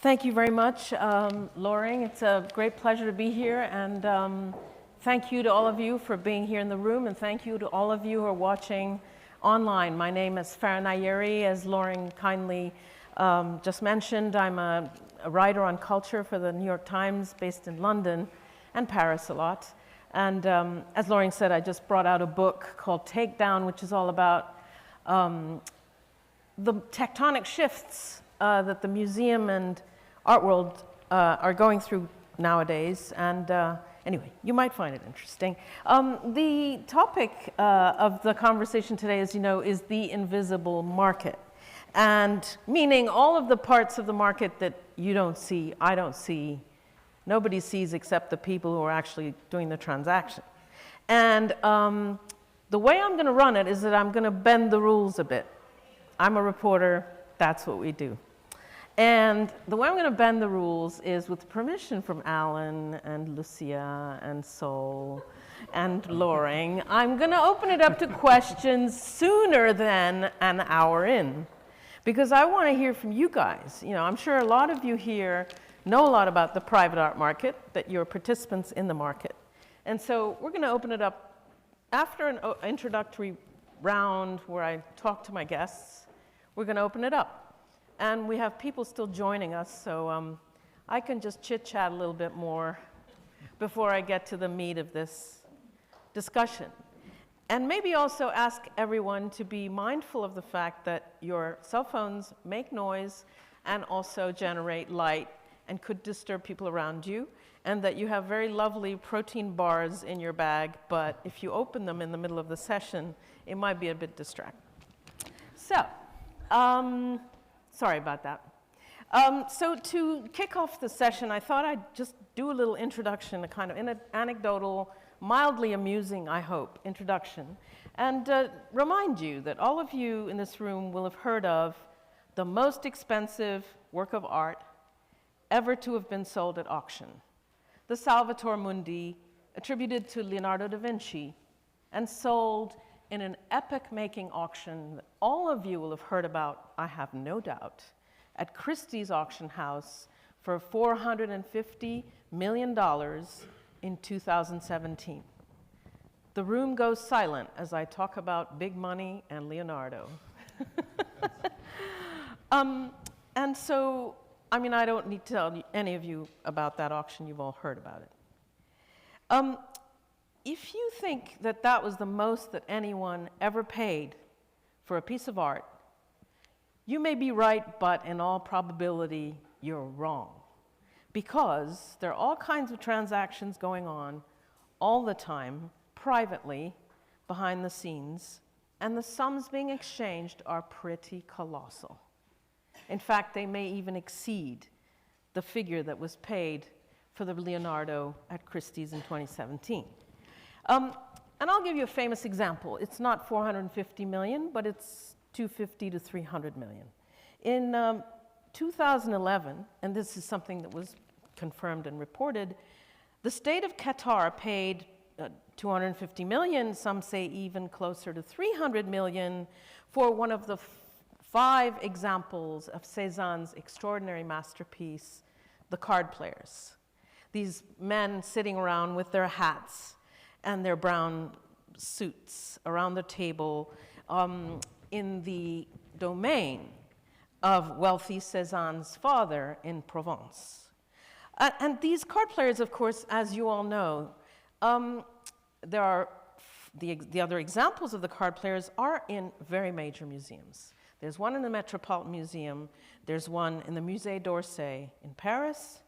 Thank you very much, Loring. It's a great pleasure to be here, and thank you to all of you for being here in the room, and thank you to all of you who are watching online. My name is Farah Nayeri. As Loring kindly just mentioned, I'm a writer on culture for the New York Times, based in London and Paris a lot. And as Loring said, I just brought out a book called Takedown, which is all about the tectonic shifts that the museum and art world are going through nowadays. And anyway, you might find it interesting. The topic of the conversation today, as you know, is the invisible market. And meaning all of the parts of the market that you don't see, I don't see, nobody sees except the people who are actually doing the transaction. And the way I'm going to run it is that I'm going to bend the rules a bit. I'm a reporter, that's what we do. And the way I'm going to bend the rules is with permission from Alan and Lucia and Sol and Loring. I'm going to open it up to questions sooner than an hour in, because I want to hear from you guys. You know, I'm sure a lot of you here know a lot about the private art market, that you're participants in the market. And so we're going to open it up after an introductory round where I talk to my guests. We're going to open it up. And we have people still joining us, so I can just chit-chat a little bit more before I get to the meat of this discussion. And maybe also ask everyone to be mindful of the fact that your cell phones make noise and also generate light and could disturb people around you, and that you have very lovely protein bars in your bag, but if you open them in the middle of the session, it might be a bit distracting. So, sorry about that. So to kick off the session, I thought I'd just do a little introduction, a kind of anecdotal, mildly amusing, I hope, introduction, and remind you that all of you in this room will have heard of the most expensive work of art ever to have been sold at auction, the Salvator Mundi, attributed to Leonardo da Vinci, and sold in an epic-making auction that all of you will have heard about, I have no doubt, at Christie's auction house for $450 million in 2017. The room goes silent as I talk about big money and Leonardo. And so, I mean, I don't need to tell any of you about that auction. You've all heard about it. If you think that that was the most that anyone ever paid for a piece of art, you may be right, but in all probability, you're wrong. Because there are all kinds of transactions going on all the time, privately, behind the scenes, and the sums being exchanged are pretty colossal. In fact, they may even exceed the figure that was paid for the Leonardo at Christie's in 2017. And I'll give you a famous example. It's not 450 million, but it's 250 to 300 million. In 2011, and this is something that was confirmed and reported, the state of Qatar paid 250 million, some say even closer to 300 million, for one of the 5 examples of Cézanne's extraordinary masterpiece, The Card Players. These men sitting around with their hats and their brown suits around the table in the domain of wealthy Cézanne's father in Provence. And these card players, of course, as you all know, there are the other examples of the card players are in very major museums. There's one in the Metropolitan Museum, there's one in the Musée d'Orsay in Paris,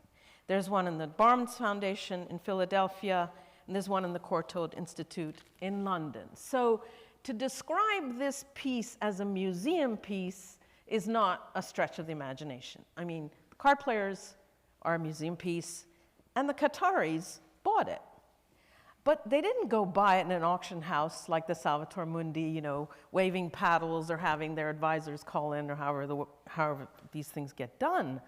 there's one in the Barnes Foundation in Philadelphia, and there's one in the Courtauld Institute in London. So to describe this piece as a museum piece is not a stretch of the imagination. I mean, the card players are a museum piece, and the Qataris bought it. But they didn't go buy it in an auction house like the Salvator Mundi, you know, waving paddles or having their advisors call in or however these things get done.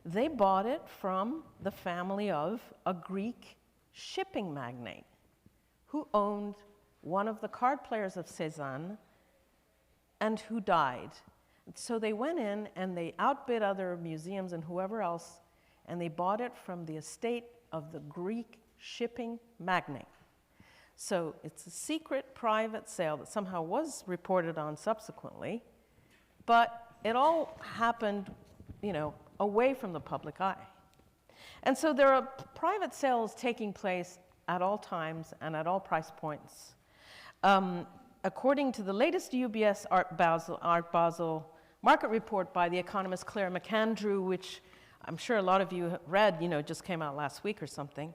They bought it from the family of a Greek shipping magnate who owned one of the card players of Cézanne and who died. So they went in and they outbid other museums and whoever else, and they bought it from the estate of the Greek shipping magnate. So it's a secret private sale that somehow was reported on subsequently, but it all happened, you know, away from the public eye. And so there are private sales taking place at all times and at all price points. According to the latest UBS Art Basel market report by the economist Claire McAndrew, which I'm sure a lot of you read, you know, just came out last week or something,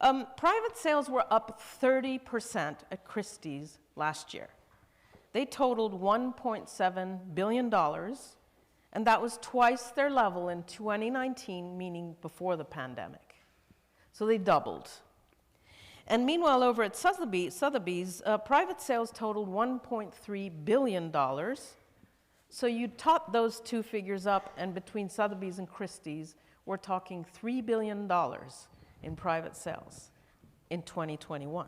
private sales were up 30% at Christie's last year. They totaled $1.7 billion, and that was twice their level in 2019, meaning before the pandemic. So they doubled. And meanwhile, over at Sotheby's, private sales totaled $1.3 billion. So you tot those two figures up, and between Sotheby's and Christie's, we're talking $3 billion in private sales in 2021.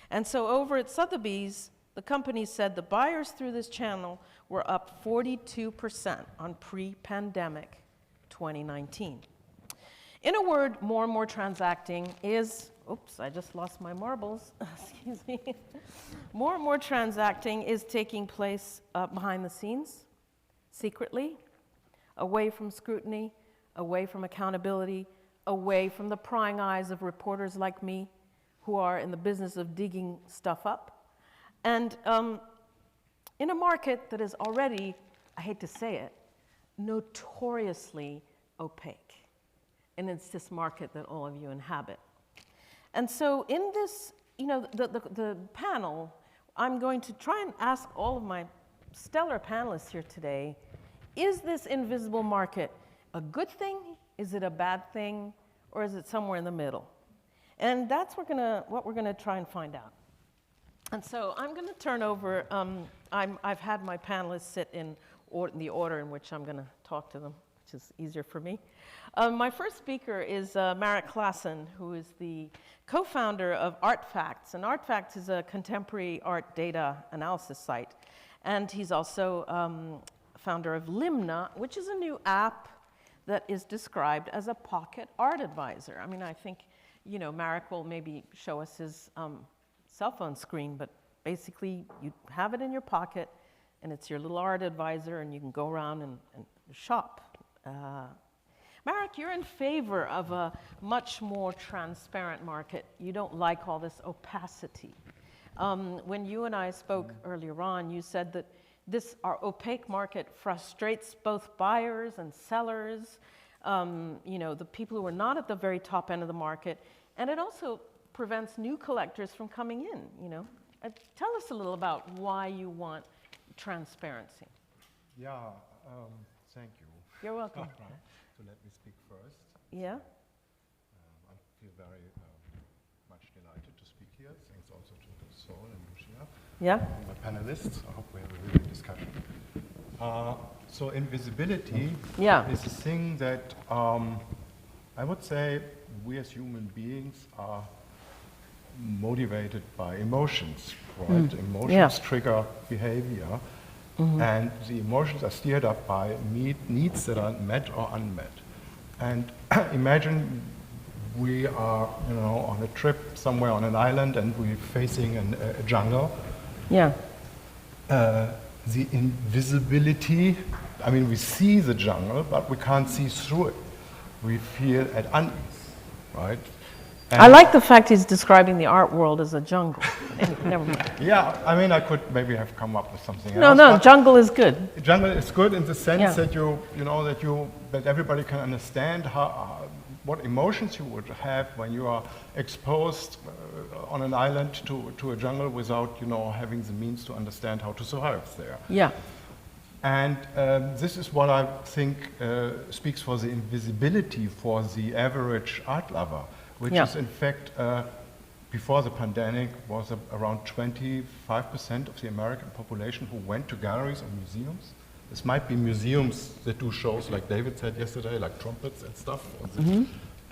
And so over at Sotheby's, the company said the buyers through this channel were up 42% on pre-pandemic 2019. In a word, more and more transacting is, oops, I just lost my marbles, excuse me. More and more transacting is taking place behind the scenes, secretly, away from scrutiny, away from accountability, away from the prying eyes of reporters like me who are in the business of digging stuff up. And in a market that is already, I hate to say it, notoriously opaque. And it's this market that all of you inhabit. And so in this, you know, the panel, I'm going to try and ask all of my stellar panelists here today, is this invisible market a good thing? Is it a bad thing? Or is it somewhere in the middle? And that's what we're gonna try and find out. And so I'm gonna turn over, I've had my panelists sit in the order in which I'm gonna talk to them, which is easier for me. My first speaker is Marek Claassen, who is the co-founder of ArtFacts. And ArtFacts is a contemporary art data analysis site. And he's also founder of Limna, which is a new app that is described as a pocket art advisor. I mean, I think, you know, Marek will maybe show us his cell phone screen, but basically you have it in your pocket and it's your little art advisor and you can go around and shop. Marek, you're in favor of a much more transparent market. You don't like all this opacity. When you and I spoke earlier on, you said that our opaque market frustrates both buyers and sellers, you know, the people who are not at the very top end of the market, and it also prevents new collectors from coming in, you know. Tell us a little about why you want transparency. Yeah, thank you. You're welcome. So let me speak first. Yeah. I feel very much delighted to speak here. Thanks also to Sol and Lucia. Yeah. My panelists. I hope we have a really good discussion. So invisibility is a thing that I would say we as human beings are motivated by emotions, right? Emotions trigger behavior. And the emotions are steered up by needs that are met or unmet. And imagine we are, you know, on a trip somewhere on an island and we're facing a jungle. Yeah. The invisibility, I mean, we see the jungle, but we can't see through it. We feel at unease, right? And I like the fact he's describing the art world as a jungle. Never mind. Yeah, I mean, I could maybe have come up with something else. No, jungle is good. Jungle is good in the sense that that everybody can understand what emotions you would have when you are exposed on an island to a jungle without, you know, having the means to understand how to survive there. Yeah. And this is what I think speaks for the invisibility for the average art lover, which is in fact, before the pandemic, was around 25% of the American population who went to galleries or museums. This might be museums that do shows, like David said yesterday, like trumpets and stuff.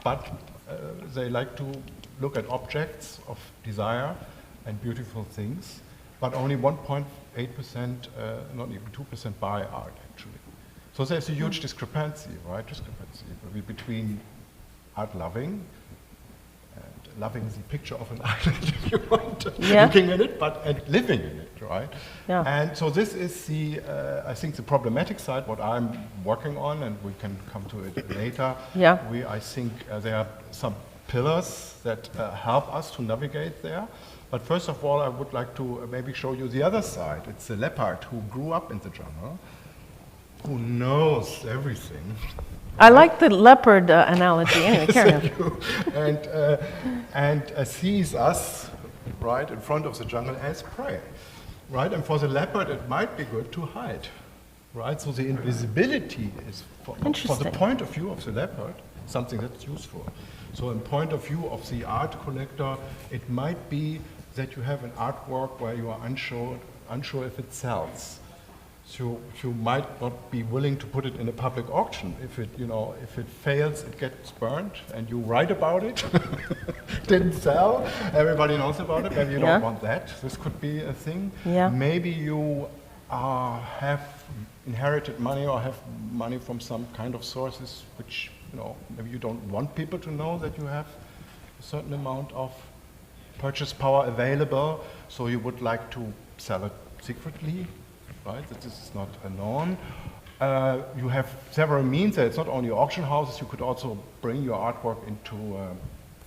But they like to look at objects of desire and beautiful things. but only 1.8%, not even 2% buy art, actually. So there's a huge discrepancy, right? Discrepancy between art loving and loving the picture of an island, if you want, looking at it, and living in it, right? Yeah. And so this is the, I think, the problematic side, what I'm working on, and we can come to it later. Yeah. I think there are some pillars that help us to navigate there. But first of all, I would like to maybe show you the other side. It's the leopard who grew up in the jungle, who knows everything. I like the leopard analogy. Anyway, carry on. And sees us right in front of the jungle as prey, right? And for the leopard, it might be good to hide, right? So the invisibility is, for the point of view of the leopard, something that's useful. So in point of view of the art collector, it might be that you have an artwork where you are unsure if it sells. So you might not be willing to put it in a public auction. If it fails, it gets burned, and you write about it. Didn't sell. Everybody knows about it. Maybe you don't want that. This could be a thing. Yeah. Maybe you have inherited money or have money from some kind of sources which maybe you don't want people to know that you have a certain amount of purchase power available. So you would like to sell it secretly. Right, that this is not known. You have several means. It's not only auction houses. You could also bring your artwork into,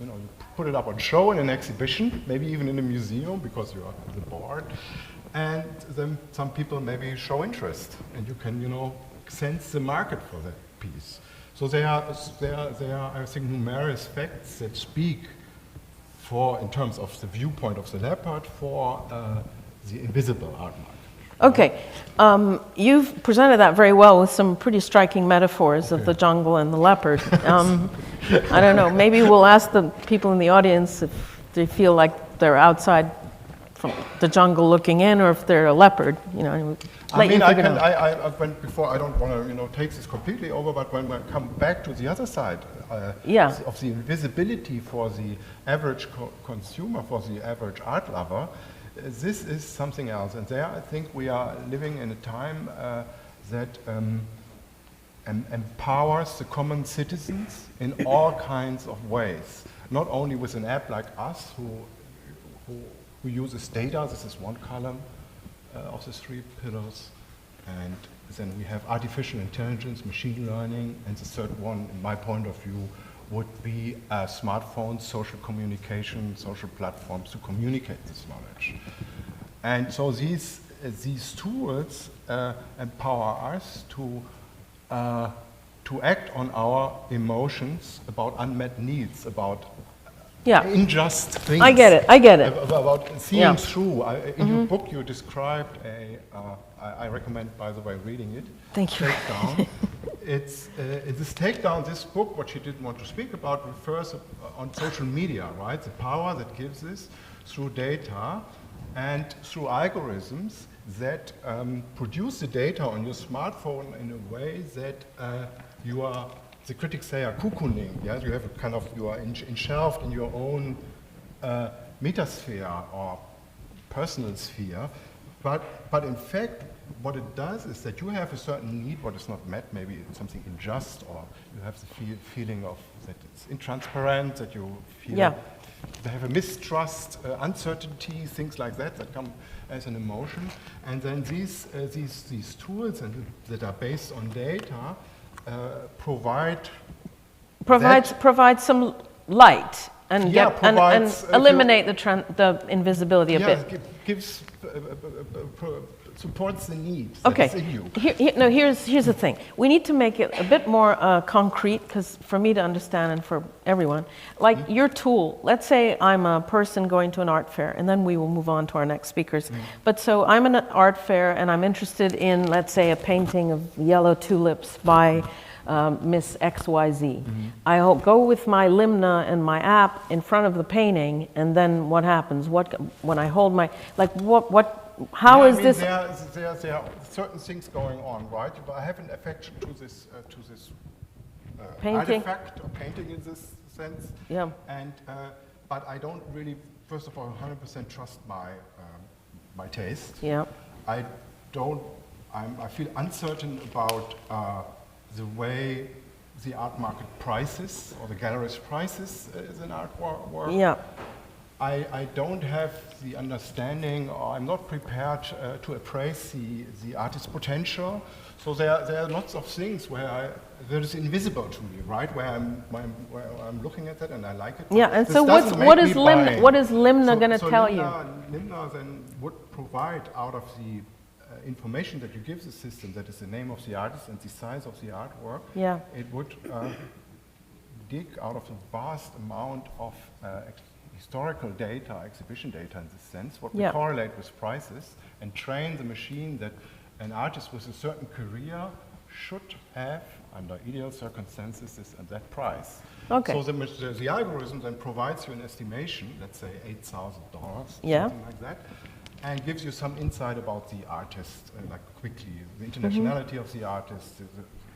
you put it up on show in an exhibition, maybe even in a museum because you are on the board. And then some people maybe show interest, and you can, sense the market for that piece. So there are, I think, numerous facts that speak for, in terms of the viewpoint of the leopard, for the invisible art market. Okay, you've presented that very well with some pretty striking metaphors of the jungle and the leopard. I don't know, maybe we'll ask the people in the audience if they feel like they're outside from the jungle looking in, or if they're a leopard. I mean, I went before. I don't want to, take this completely over. But when we come back to the other side of the invisibility for the average consumer, for the average art lover. This is something else, and there I think we are living in a time that empowers the common citizens in all kinds of ways. Not only with an app like us, who uses data. This is one column of the 3 pillars, and then we have artificial intelligence, machine learning, and the third one, in my point of view, would be smartphones, social communication, social platforms to communicate this knowledge. And so these tools empower us to act on our emotions about unmet needs, about unjust things. I get it. About seeing through. In your book, you described I recommend, by the way, reading it. Thank you. Takedown. It's this takedown. This book, what she didn't want to speak about, refers on social media, right? The power that gives this through data and through algorithms that produce the data on your smartphone in a way that you are. The critics say are cocooning. Yeah, you have a kind of, you are enshrouded in your own metasphere or personal sphere. But in fact, what it does is that you have a certain need, what is not met, maybe it's something unjust, or you have the feeling of that it's intransparent, that you feel they have a mistrust, uncertainty, things like that come as an emotion. And then these tools that are based on data provide some light and eliminate the invisibility a bit. Gives supports the needs. Okay. That's in you. Here's the thing. We need to make it a bit more concrete, because for me to understand and for everyone, like your tool. Let's say I'm a person going to an art fair, and then we will move on to our next speakers. But so I'm in an art fair, and I'm interested in, let's say, a painting of yellow tulips by Miss XYZ. I'll go with my Limna and my app in front of the painting, and then what happens? When I hold my, how is this? There are certain things going on, right? I have an affection to this painting. Artifact or painting in this sense. Yeah. And but I don't really, first of all, 100% trust my my taste. Yeah. I feel uncertain about the way the art market prices or the gallerist prices is an artwork. Yeah. I don't have the understanding, or I'm not prepared to appraise the artist's potential. So there are lots of things that is invisible to me, right? Where I'm looking at that and I like it. Yeah, and so what is Limna going to tell you? Limna then would provide out of the information that you give the system, that is the name of the artist and the size of the artwork, yeah. It would dig out of a vast amount of historical data, exhibition data in this sense, what we correlate with prices, and train the machine that an artist with a certain career should have, under ideal circumstances, this and that price. Okay. So the algorithm then provides you an estimation, let's say $8,000, yeah. something like that, and gives you some insight about the artist, like quickly, the internationality of the artist, the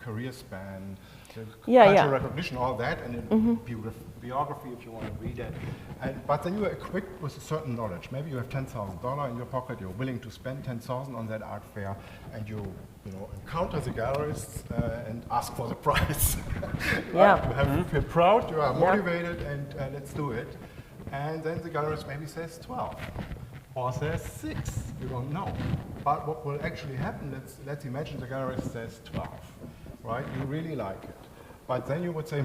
career span, the cultural recognition, all that, and biography if you want to read it. But then you are equipped with a certain knowledge. Maybe you have $10,000 in your pocket, you're willing to spend $10,000 on that art fair, and you encounter the gallerists and ask for the price. Yeah. You feel proud, you are motivated, and let's do it. And then the gallerist maybe says 12. Or says 6, you don't know. But what will actually happen, let's imagine the gallerist says 12, right? You really like it. But then you would say,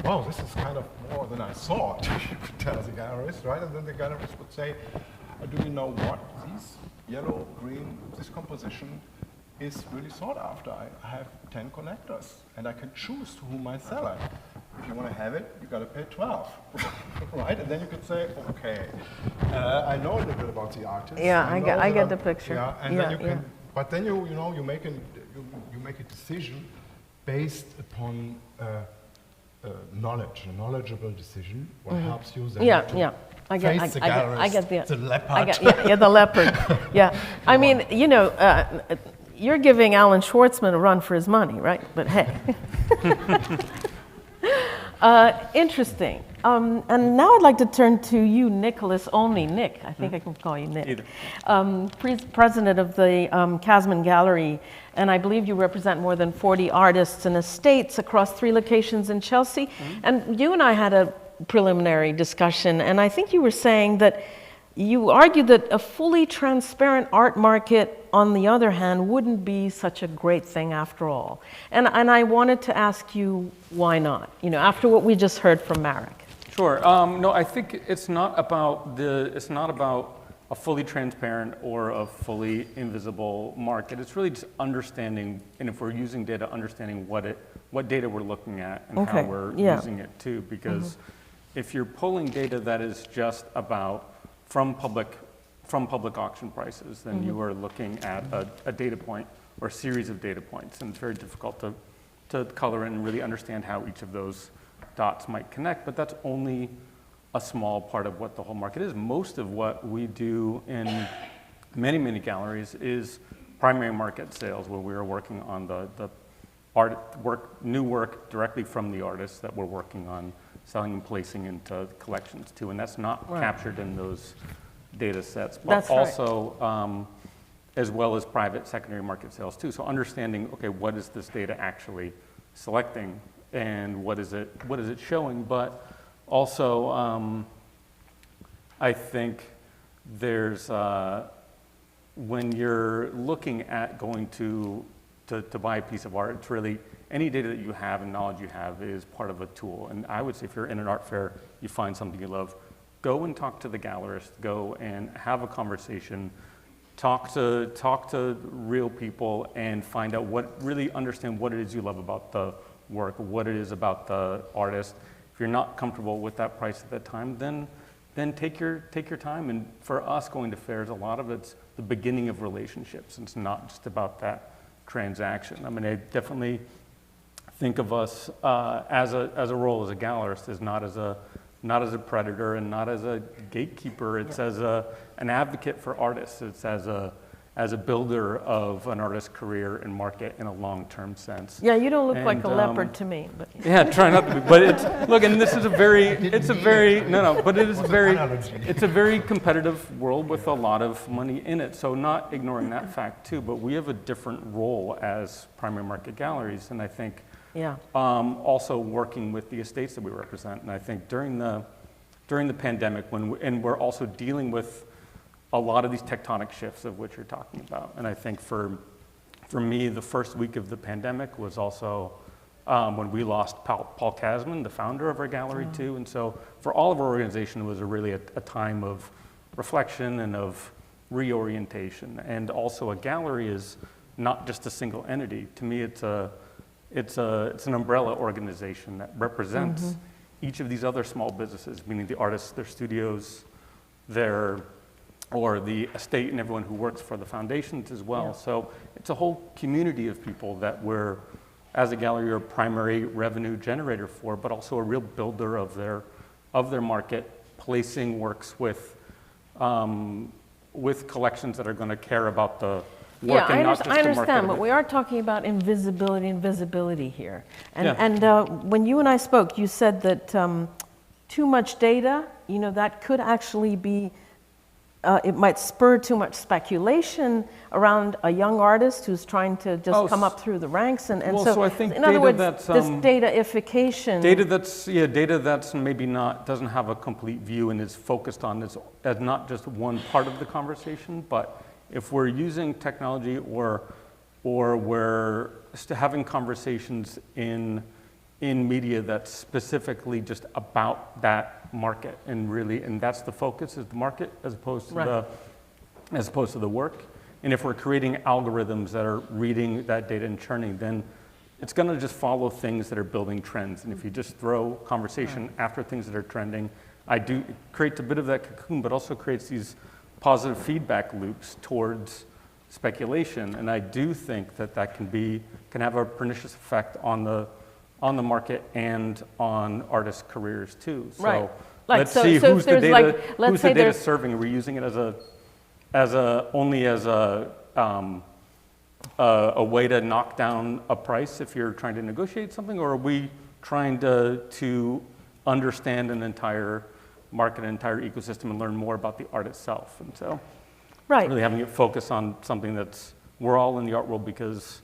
wow, this is kind of more than I thought, you could tell the gallerist, right? And then the gallerist would say, do you know what? These yellow, green, this composition is really sought after. I have 10 collectors, and I can choose to whom I sell it. If you want to have it, you got to pay 12, right? And then you could say, okay, I know a little bit about the artist. Yeah, I get the picture. Yeah, and then you can, but then you make a decision based upon knowledge, a knowledgeable decision. What helps you then I face the gallerist, the leopard. The leopard. Yeah, I mean, you're giving Alan Schwartzman a run for his money, right? But hey. Interesting. And now I'd like to turn to you, Nicholas Olney. Nick, I think I can call you Nick. President of the Kasmin Gallery, and I believe you represent more than 40 artists and estates across 3 locations in Chelsea. And you and I had a preliminary discussion, and I think you were saying that you argued that a fully transparent art market, on the other hand, wouldn't be such a great thing after all. And I wanted to ask you why not, after what we just heard from Marek. Sure. No, I think it's not about a fully transparent or a fully invisible market. It's really just understanding, and if we're using data, understanding what data we're looking at and how we're using it too. Because if you're pulling data that is just about from public auction prices, then you are looking at a data point or a series of data points, and it's very difficult to color in and really understand how each of those dots might connect, but that's only a small part of what the whole market is. Most of what we do in many, many galleries is primary market sales, where we are working on the new work directly from the artists that we're working on selling and placing into collections too, and that's not captured in those data sets, but that's also as well as private secondary market sales too. So understanding, okay, what is this data actually selecting, and what is it showing? But also, I think there's when you're looking at going to buy a piece of art, it's really any data that you have and knowledge you have is part of a tool. And I would say if you're in an art fair, you find something you love, go and talk to the gallerist, go and have a conversation, talk to real people and find out really understand what it is you love about the work, what it is about the artist. If you're not comfortable with that price at that time, then take your time. And for us going to fairs, a lot of it's the beginning of relationships. It's not just about that transaction. I mean, I definitely think of us as a role as a gallerist, as not as a predator and not as a gatekeeper. It's as an advocate for artists. It's as as a builder of an artist's career and market in a long-term sense. Yeah, you don't look like a leopard to me. But. Yeah, try not to be. But it's, look, and this is a very, but it is it's a very competitive world with a lot of money in it. So not ignoring that fact too, but we have a different role as primary market galleries. And I think also working with the estates that we represent. And I think during the pandemic, and we're also dealing with a lot of these tectonic shifts of which you're talking about. And I think for me, the first week of the pandemic was also when we lost Paul Kasmin, the founder of our gallery too. And so for all of our organization, it was really a time of reflection and of reorientation. And also a gallery is not just a single entity. To me, it's an umbrella organization that represents each of these other small businesses, meaning the artists, their studios, or the estate and everyone who works for the foundations as well. Yeah. So it's a whole community of people that we're, as a gallery, are a primary revenue generator for, but also a real builder of their market, placing works with collections that are going to care about the work and not just the market. I understand, but we are talking about invisibility and visibility here. And when you and I spoke, you said that too much data, that could actually be it might spur too much speculation around a young artist who's trying to just come up through the ranks. So I think in other words, this dataification. Data that's maybe doesn't have a complete view and is focused on this as not just one part of the conversation, but if we're using technology or we're having conversations in media that's specifically just about that market and that's the focus, is the market as opposed to the work. And if we're creating algorithms that are reading that data and churning, then it's going to just follow things that are building trends. And if you just throw conversation after things that are trending, it creates a bit of that cocoon, but also creates these positive feedback loops towards speculation. And I do think that can have a pernicious effect on the market and on artists' careers too. So let's see who's the data serving. Are we using it only as a way to knock down a price if you're trying to negotiate something, or are we trying to understand an entire market, an entire ecosystem, and learn more about the art itself? And so really having it focus on something we're all in the art world because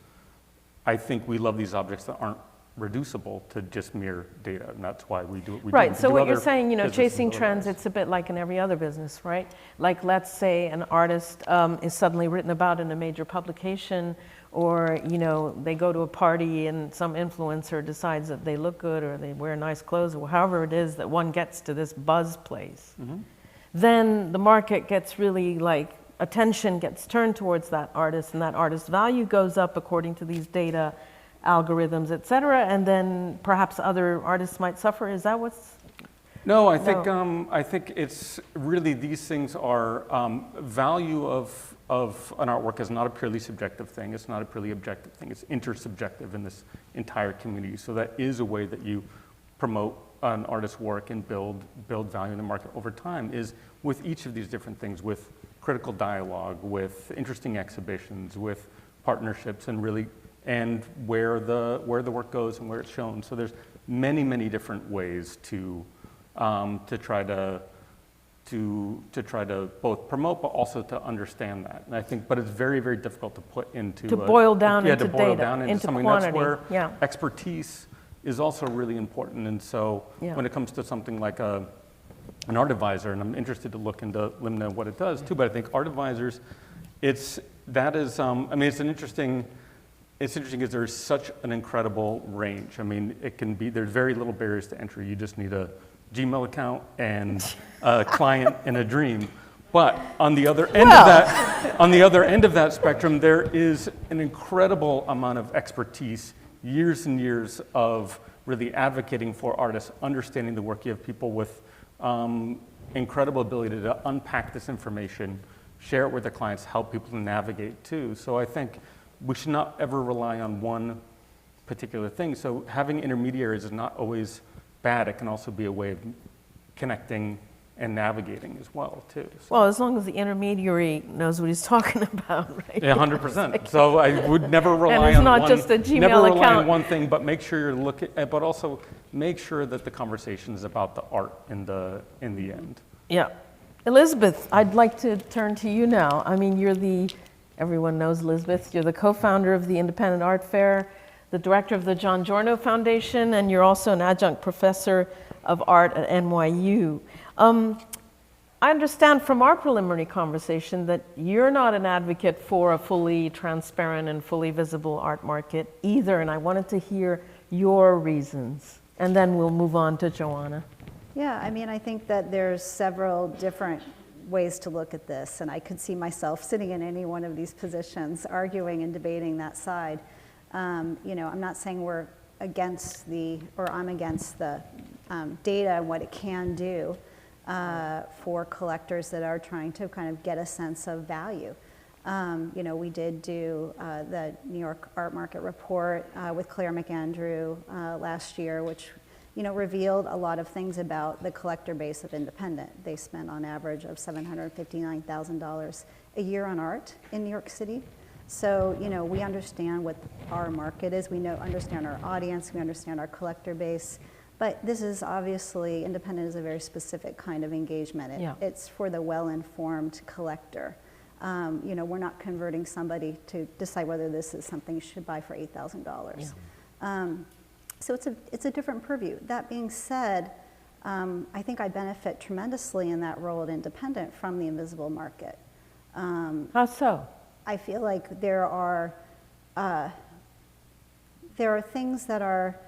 I think we love these objects that aren't reducible to just mere data, and that's why we do what we do. Right, so what you're saying, chasing trends, it's a bit like in every other business, right? Like, let's say an artist is suddenly written about in a major publication, or, they go to a party and some influencer decides that they look good or they wear nice clothes, or however it is that one gets to this buzz place. Then the market gets really attention gets turned towards that artist, and that artist's value goes up according to these data algorithms, et cetera, and then perhaps other artists might suffer. Is that what's? No, I think it's really, these things are value of an artwork is not a purely subjective thing. It's not a purely objective thing. It's intersubjective in this entire community. So that is a way that you promote an artist's work and build value in the market over time, is with each of these different things, with critical dialogue, with interesting exhibitions, with partnerships, and where the work goes and where it's shown. So there's many different ways to try to both promote, but also to understand that. And I think, but it's very difficult to put into boil down into something. Quantity. That's where expertise is also really important. And so when it comes to something like an art advisor, and I'm interested to look into Limna and what it does too, but I think art advisors, it's interesting because there's such an incredible range. I mean, there's very little barriers to entry. You just need a Gmail account and a client and a dream. But on the other end of that spectrum, there is an incredible amount of expertise, years and years of really advocating for artists, understanding the work. You have people with incredible ability to unpack this information, share it with their clients, help people to navigate too. So I think we should not ever rely on one particular thing. So having intermediaries is not always bad. It can also be a way of connecting and navigating as well, too. So. Well, as long as the intermediary knows what he's talking about, right? Yeah, 100%. So I would never rely And it's on not one, just a Gmail never rely account. on one thing, but make sure you're looking, but also make sure that the conversation is about the art in the end. Yeah. Elizabeth, I'd like to turn to you now. I mean, everyone knows Elizabeth, you're the co-founder of the Independent Art Fair, the director of the Giorno Foundation, and you're also an adjunct professor of art at NYU. I understand from our preliminary conversation that you're not an advocate for a fully transparent and fully visible art market either, and I wanted to hear your reasons, and then we'll move on to Joeonna. Yeah, I mean, I think that there's several different ways to look at this, and I could see myself sitting in any one of these positions, arguing and debating that side. You know, I'm not saying we're against I'm against the data and what it can do for collectors that are trying to kind of get a sense of value. You know, we did do the New York Art Market Report with Claire McAndrew last year, which, you know, revealed a lot of things about the collector base of independent. They spend on average of $759,000 a year on art in New York City. So, you know, we understand what our market is. We understand our audience. We understand our collector base. But this is obviously, independent is a very specific kind of engagement. It's for the well-informed collector. You know, we're not converting somebody to decide whether this is something you should buy for $8,000. So it's a different purview. That being said, I think I benefit tremendously in that role at independent from the invisible market. How so? I feel like there are things that are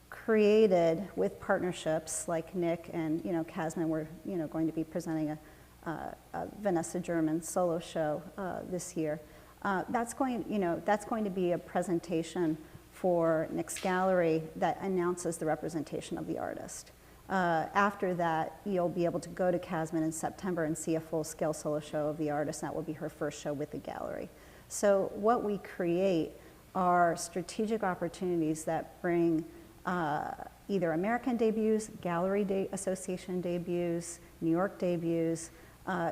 created with partnerships like Nick and, you know, Kasmin. We're, you know, going to be presenting a Vanessa German solo show this year. That's going to be a presentation for Nick's gallery that announces the representation of the artist. After that, you'll be able to go to Kasmin in September and see a full-scale solo show of the artist. That will be her first show with the gallery. So what we create are strategic opportunities that bring either American debuts, Gallery Association debuts, New York debuts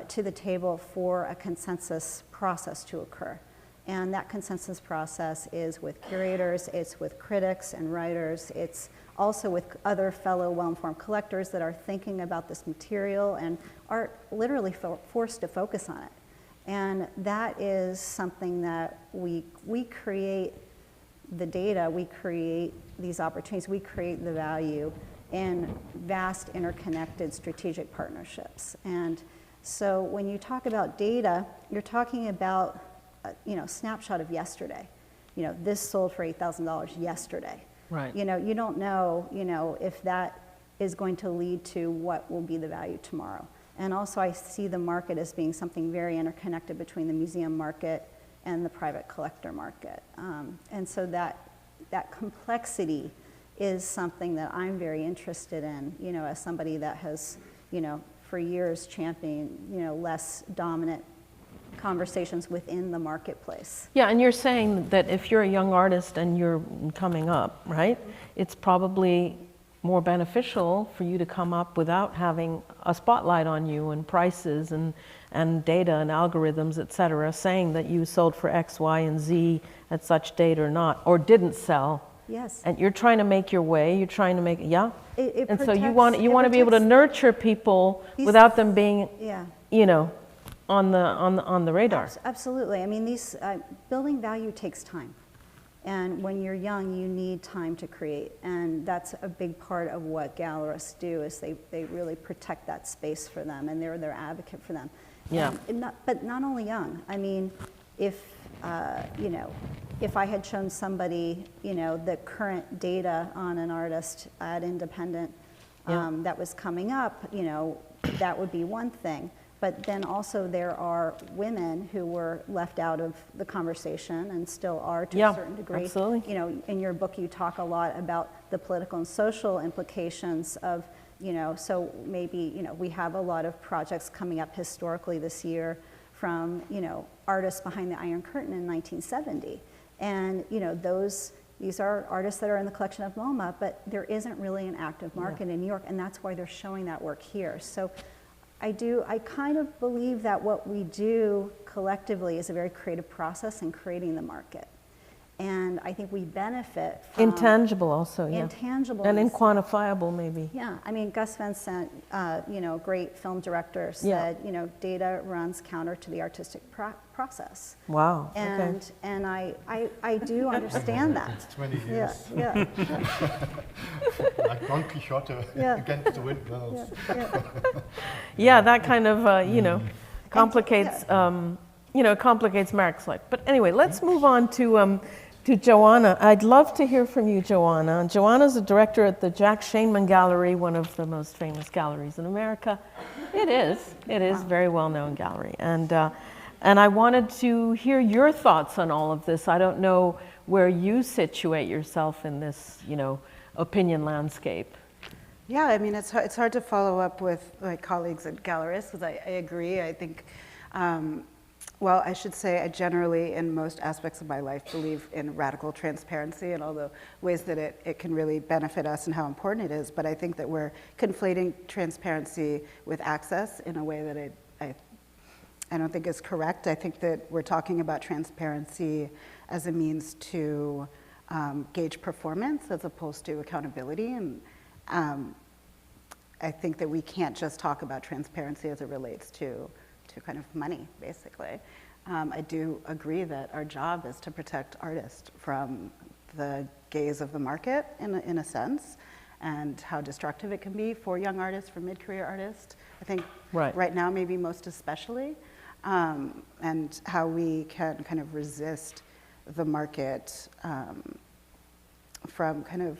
to the table for a consensus process to occur. And that consensus process is with curators, it's with critics and writers, it's also with other fellow well-informed collectors that are thinking about this material and are literally forced to focus on it. And that is something that we create the data, we create these opportunities, we create the value in vast interconnected strategic partnerships. And so when you talk about data, you're talking about you know, snapshot of yesterday. You know, this sold for $8,000 yesterday. Right. You know, you don't know, you know, if that is going to lead to what will be the value tomorrow. And also I see the market as being something very interconnected between the museum market and the private collector market. And so that complexity is something that I'm very interested in, you know, as somebody that has, you know, for years championed, you know, less dominant conversations within the marketplace. Yeah, and you're saying that if you're a young artist and you're coming up, right, it's probably more beneficial for you to come up without having a spotlight on you and prices and data and algorithms, et cetera, saying that you sold for X, Y, and Z at such date or not, or didn't sell. Yes. And you're trying to make your way, you're trying to make, and so you want to be able to nurture people without them being, you know, on the radar. Absolutely. I mean, these building value takes time. And when you're young, you need time to create. And that's a big part of what gallerists do, is they really protect that space for them, and they're their advocate for them. Yeah. But not only young. I mean, if, you know, if I had shown somebody, you know, the current data on an artist at independent that was coming up, you know, that would be one thing. But then also there are women who were left out of the conversation and still are to a certain degree. Absolutely. You know, in your book you talk a lot about the political and social implications of, you know, so maybe, you know, we have a lot of projects coming up historically this year from, you know, artists behind the Iron Curtain in 1970. And, you know, these are artists that are in the collection of MoMA, but there isn't really an active market in New York, and that's why they're showing that work here. So I kind of believe that what we do collectively is a very creative process in creating the market. And I think we benefit from... Intangible also, yeah. Intangible. And inquantifiable, maybe. Yeah, I mean, Gus Vincent, great film director, said, data runs counter to the artistic process. Wow, and, okay. And I do understand that. It's 20 years. Yeah. Like Don Quixote against the windmills. Yeah, that kind of, complicates, complicates Marek's life. But anyway, let's move on to Joeonna. I'd love to hear from you, Joeonna. Joeonna's a director at the Shainman Gallery, one of the most famous galleries in America. It is very well-known gallery. And I wanted to hear your thoughts on all of this. I don't know where you situate yourself in this, opinion landscape. Yeah, I mean, it's hard to follow up with my colleagues at gallerists, because I agree. I think, I should say I generally, in most aspects of my life, believe in radical transparency and all the ways that it can really benefit us and how important it is. But I think that we're conflating transparency with access in a way that I don't think is correct. I think that we're talking about transparency as a means to gauge performance as opposed to accountability. And I think that we can't just talk about transparency as it relates to kind of money, basically. I do agree that our job is to protect artists from the gaze of the market, in a sense, and how destructive it can be for young artists, for mid-career artists. I think right now, maybe most especially, and how we can kind of resist the market from kind of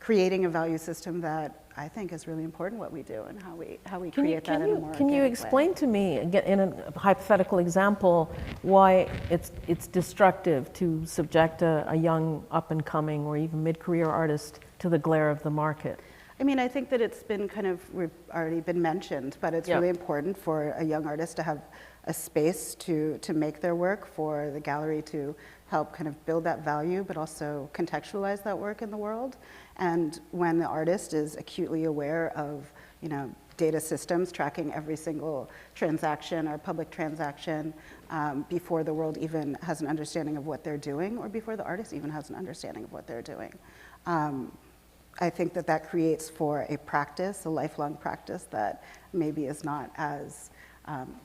creating a value system that I think is really important what we do and how we create that in a more Can you explain to me, in a hypothetical example, why it's destructive to subject a young up-and-coming or even mid-career artist to the glare of the market? I mean, I think that it's been we've already been mentioned, but it's really important for a young artist to have a space to make their work, for the gallery to help kind of build that value, but also contextualize that work in the world. And when the artist is acutely aware of, data systems tracking every single transaction or public transaction before the world even has an understanding of what they're doing, or before the artist even has an understanding of what they're doing. I think that creates for a practice, a lifelong practice that maybe is not as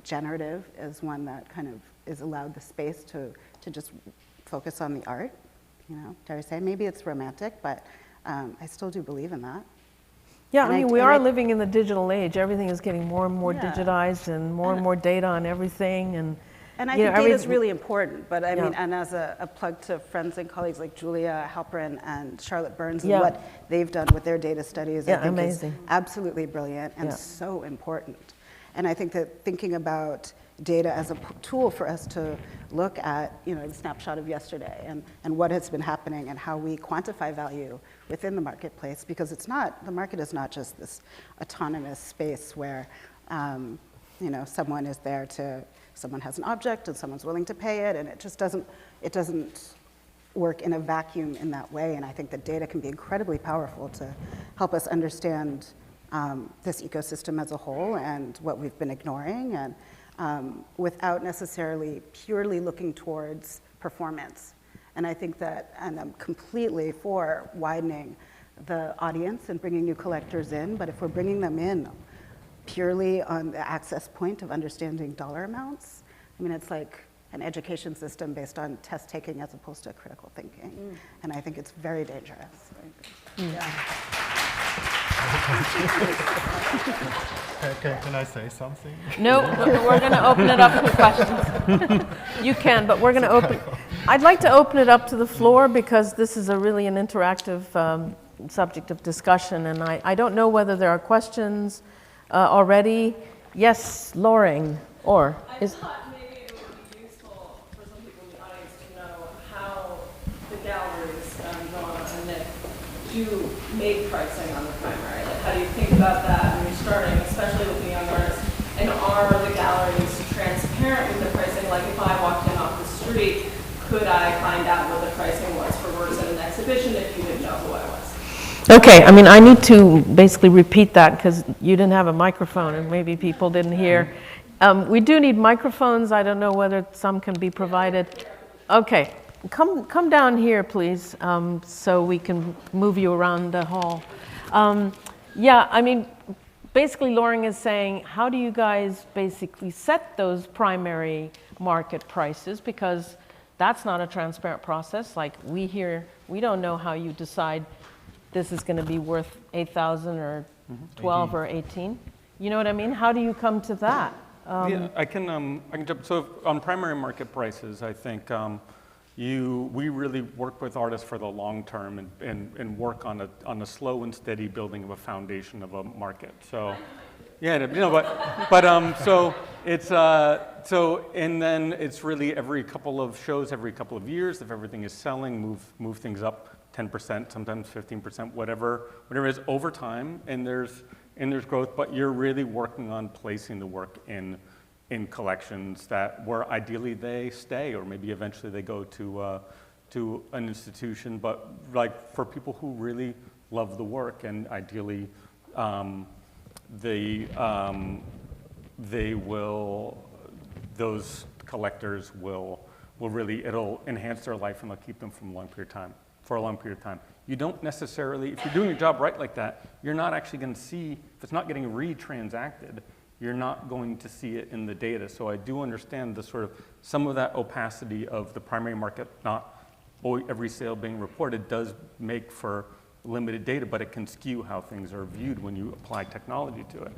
generative as one that kind of is allowed the space to just focus on the art. Dare I say, maybe it's romantic, but I still do believe in that. Yeah, I mean, we are living in the digital age. Everything is getting more and more digitized, and more data on everything. And I think data is really important, but I mean, and as a plug to friends and colleagues like Julia Halperin and Charlotte Burns and what they've done with their data studies, I think is absolutely brilliant and so important. And I think that thinking about data as a tool for us to look at, the snapshot of yesterday and what has been happening and how we quantify value within the marketplace, because the market is not just this autonomous space where, someone is there someone has an object and someone's willing to pay it, and it doesn't work in a vacuum in that way. And I think that data can be incredibly powerful to help us understand this ecosystem as a whole and what we've been ignoring, and without necessarily purely looking towards performance. And I think and I'm completely for widening the audience and bringing new collectors in, but if we're bringing them in purely on the access point of understanding dollar amounts, I mean, it's like an education system based on test taking as opposed to critical thinking. And I think it's very dangerous. Can I say something? No, we're going to open it up for questions. You can, but we're going to I'd like to open it up to the floor, because this is really an interactive subject of discussion, and I don't know whether there are questions already. Yes, Loring, or is... I thought maybe it would be useful for some people in the audience to know how the galleries, Joeonna and Nick, do make pricing on the primary. Like, how do you think about that when you're starting, especially with the young artists? And are the galleries transparent with the pricing? Like, if I walked in off the street, could I find out what the pricing was for works at an exhibition if you didn't know who I was? Okay, I mean, I need to basically repeat that because you didn't have a microphone and maybe people didn't hear. We do need microphones. I don't know whether some can be provided. Okay, come down here, please, so we can move you around the hall. Yeah, I mean, basically Loring is saying, how do you guys basically set those primary market prices? Because that's not a transparent process. Like we don't know how you decide this is going to be worth 8,000 or 12 or 18. You know what I mean? How do you come to that? Yeah, I can jump. So on primary market prices, I think we really work with artists for the long term and work on a slow and steady building of a foundation of a market. So, yeah, so it's and then it's really every couple of shows, every couple of years, if everything is selling, move things up 10%, sometimes 15%, whatever it is over time, and there's growth, but you're really working on placing the work in collections where ideally they stay, or maybe eventually they go to an institution, but like for people who really love the work, and ideally those collectors will really, it'll enhance their life and they'll keep them for a long period of time. You don't necessarily, if you're doing your job right like that, you're not actually going to see, if it's not getting re-transacted, you're not going to see it in the data. So I do understand the sort of, some of that opacity of the primary market, not every sale being reported, does make for limited data, but it can skew how things are viewed when you apply technology to it.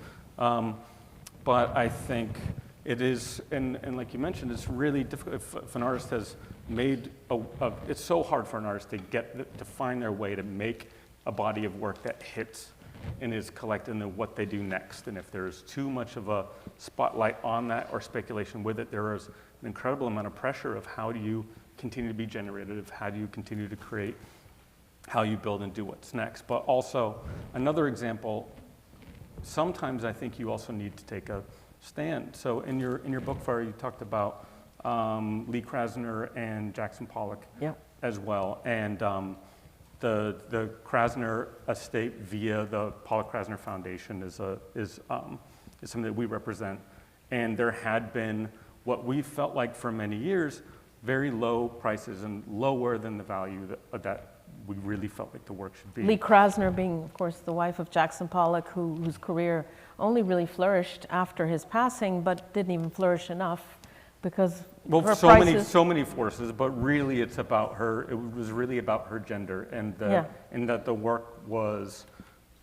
But I think it is, and like you mentioned, it's really difficult if an artist has made it's so hard for an artist to find their way to make a body of work that hits and is collected, and then what they do next. And if there's too much of a spotlight on that or speculation with it, there is an incredible amount of pressure of how do you continue to be generative, how do you continue to create, how you build and do what's next. But also, another example, sometimes I think you also need to take a stand. So in your book, Farah, you talked about Lee Krasner and Jackson Pollock as well, and the Krasner estate via the Pollock-Krasner Foundation is something that we represent, and there had been what we felt like for many years very low prices and lower than the value that we really felt like the work should be. Lee Krasner being, of course, the wife of Jackson Pollock, whose career only really flourished after his passing, but didn't even flourish enough because her prices... so many forces, but really it's about her. It was really about her gender, and that the work was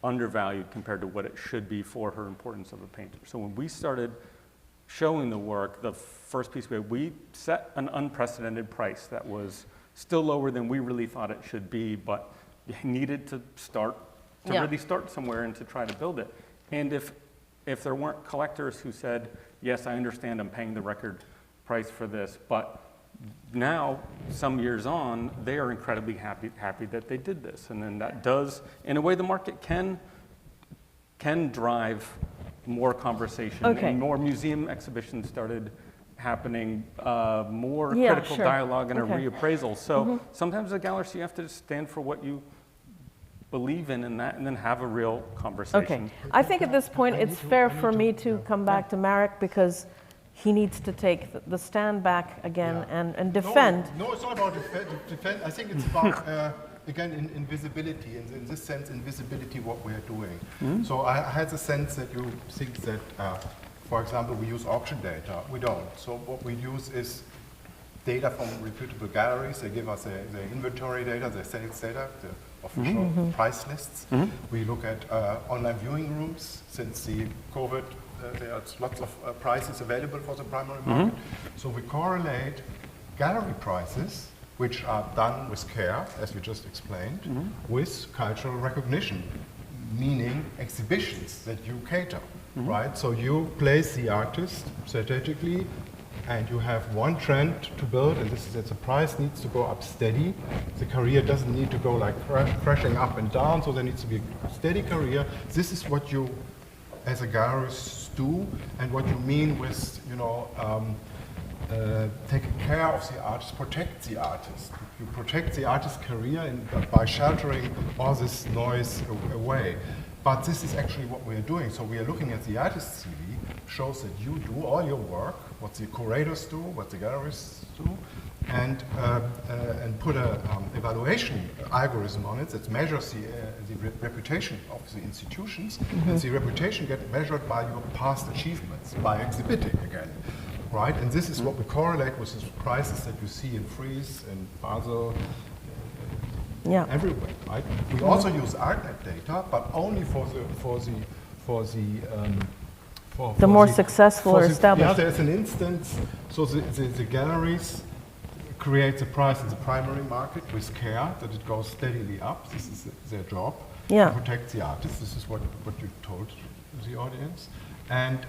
undervalued compared to what it should be for her importance of a painter. So when we started showing the work, the first piece we set an unprecedented price that was still lower than we really thought it should be, but you needed to really start somewhere and to try to build it. And if there weren't collectors who said, yes, I understand I'm paying the record price for this, but now, some years on, they are incredibly happy that they did this. And then that does, in a way, the market can drive more conversation, and more museum exhibitions started happening, more critical dialogue and a reappraisal. So sometimes as a gallerist, you have to just stand for what you believe in that, and then have a real conversation. Okay, I think at this point it's fair for me to come back to Marek, because he needs to take the stand back again and defend. No, it's not about defend. I think it's about, again, invisibility. In this sense, invisibility, what we are doing. So I had the sense that you think that, for example, we use auction data. We don't. So what we use is data from reputable galleries. They give us the inventory data, the sales data, the official price lists. We look at online viewing rooms. Since the COVID, there are lots of prices available for the primary market. So we correlate gallery prices, which are done with care, as you just explained, with cultural recognition, meaning exhibitions that you cater, right? So you place the artist strategically, and you have one trend to build, and this is that the price needs to go up steady. The career doesn't need to go like crashing up and down, so there needs to be a steady career. This is what you, as a gallerist, do, and what you mean with, taking care of the artist, protect the artist. You protect the artist's career by sheltering all this noise away. But this is actually what we are doing. So we are looking at the artist's CV, shows that you do all your work, what the curators do, what the gallerists do, and put an evaluation algorithm on it that measures the reputation of the institutions, and the reputation gets measured by your past achievements, by exhibiting again, right? And this is what we correlate with the prices that you see in Fries and Basel, everywhere, right? We also use ArtNet data, but only for the more successful or established. Yeah, there's an instance. So the galleries create the price in the primary market with care that it goes steadily up. This is their job, to protect the artist. This is what you told the audience. And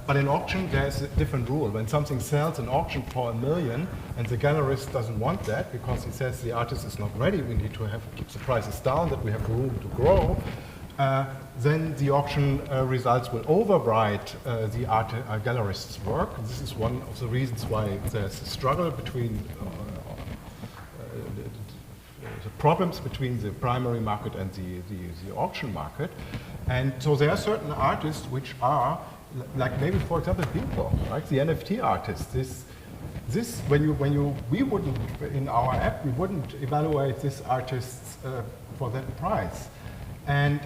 but in auction, there's a different rule. When something sells in auction for $1 million, and the gallerist doesn't want that because he says the artist is not ready, we need to keep the prices down, that we have room to grow. Then the auction results will override the gallerist's work. And this is one of the reasons why there's a struggle between the problems between the primary market and the auction market. And so there are certain artists which are, like maybe for example people, right? The NFT artists. This we wouldn't, in our app, we wouldn't evaluate this artist for that price. And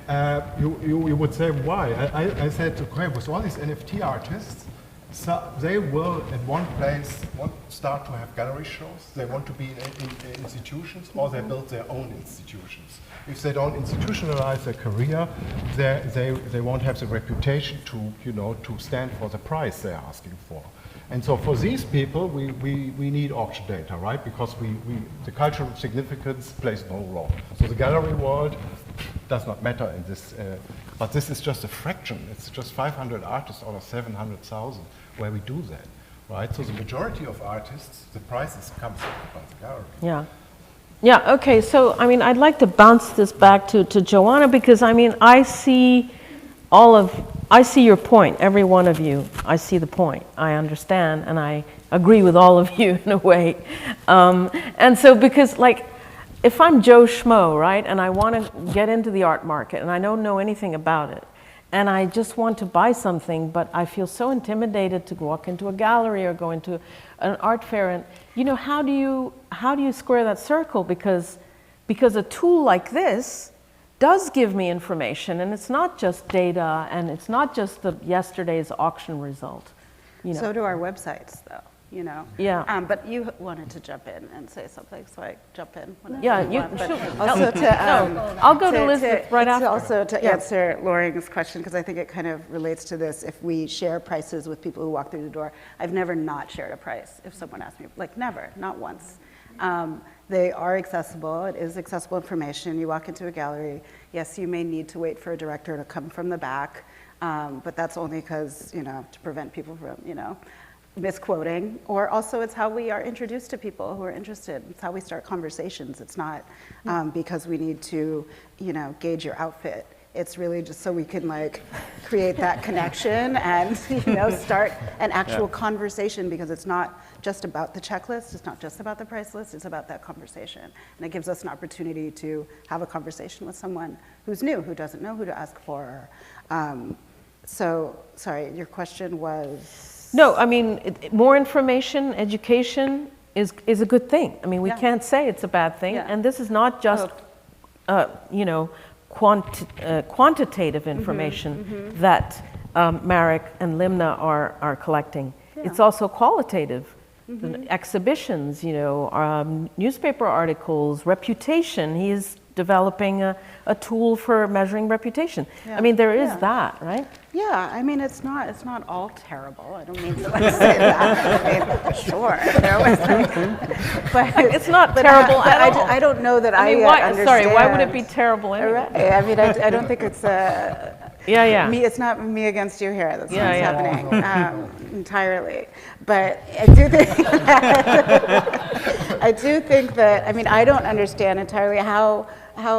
you would say, why? I said, okay, with all these NFT artists, so they will at one place start to have gallery shows. They want to be in institutions, or they build their own institutions. If they don't institutionalize their career, they won't have the reputation to stand for the price they're asking for. And so for these people, we need auction data, right? Because the cultural significance plays no role. So the gallery world does not matter in this, but this is just a fraction. It's just 500 artists out of 700,000 where we do that, right? So the majority of artists, the prices comes by the gallery. Yeah. Yeah, okay, so I mean, I'd like to bounce this back to Joeonna, because I mean, I see your point, every one of you, I see the point, I understand, and I agree with all of you in a way. And so because like, if I'm Joe Schmo, right, and I want to get into the art market and I don't know anything about it, and I just want to buy something, but I feel so intimidated to walk into a gallery or go into an art fair, and how do you square that circle? Because a tool like this does give me information, and it's not just data, and it's not just yesterday's auction result. So do our websites, though. Yeah. But you wanted to jump in and say something, so I jump in. Yeah, you want, but sure. Also I'll go to Elizabeth right after. Also to answer Loring's question, because I think it kind of relates to this. If we share prices with people who walk through the door, I've never not shared a price if someone asked me, like never, not once. They are accessible. It is accessible information. You walk into a gallery. Yes, you may need to wait for a director to come from the back, but that's only because, to prevent people from, misquoting, or also it's how we are introduced to people who are interested. It's how we start conversations. It's not because we need to, gauge your outfit. It's really just so we can create that connection and start an actual conversation, because it's not just about the checklist, it's not just about the price list, it's about that conversation. And it gives us an opportunity to have a conversation with someone who's new, who doesn't know who to ask for. So, sorry, your question was? No, I mean, more information, education is a good thing. I mean, we can't say it's a bad thing. And this is not just, quantitative information that Marek and Limna are collecting. It's also qualitative. The exhibitions, newspaper articles, reputation. He is developing a tool for measuring reputation. I mean, there is that, right? Yeah, I mean, it's not all terrible. I don't mean to say that. I mean, sure, there was, but it's not terrible at all. I don't know that I understand. Sorry, why would it be terrible anyway? Right. I mean, I don't think it's me. It's not me against you here. That's what's happening entirely. But I do think that I mean, I don't understand entirely how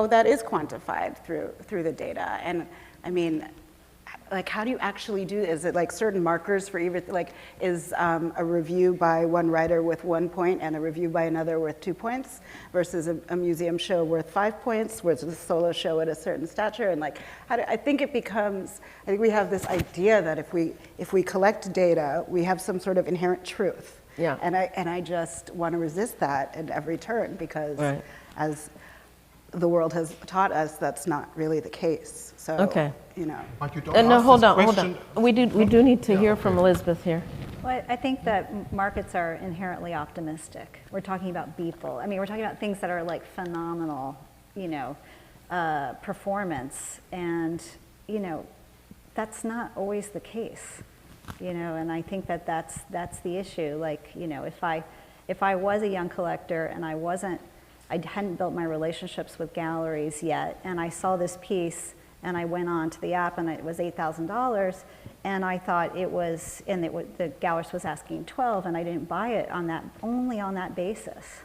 that is quantified through the data. And I mean, like, how do you actually do it? Is it like certain markers for either, like, is a review by one writer with 1 point and a review by another worth 2 points versus a museum show worth 5 points, versus a solo show at a certain stature? And like, I think it becomes, I think we have this idea that if we collect data, we have some sort of inherent truth. Yeah. And I just want to resist that at every turn, because as the world has taught us, that's not really the case. So, okay. you know. But you don't no, ask hold this on. question. We do need to hear okay. from Elizabeth here. Well, I think that markets are inherently optimistic. We're talking about people. I mean, we're talking about things that are like phenomenal, you know, performance, and you know, that's not always the case, you know. And I think that that's the issue. Like, you know, if I was a young collector and I hadn't built my relationships with galleries yet, and I saw this piece, and I went on to the app, and it was $8,000, and I thought it was, and the gallerist was asking 12, and I didn't buy it only on that basis,